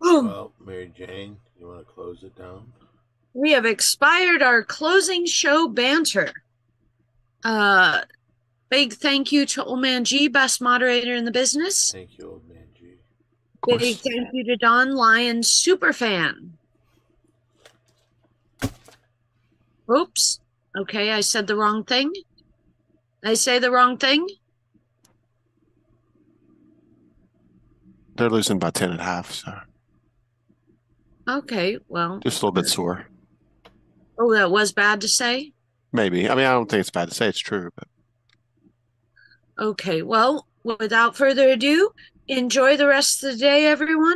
Well, Mary Jane, you want to close it down? We have expired our closing show banter. Big thank you to Old Man G, best moderator in the business. Thank you, Old Man G. Big thank you to Don Lyon, super fan. Oops. Okay, I said the wrong thing. I say the wrong thing? They're losing by 10.5, so Okay, well. just a little bit sore. Oh, that was bad to say? Maybe. I mean, I don't think it's bad to say it's true, but Okay, well, without further ado, enjoy the rest of the day, everyone.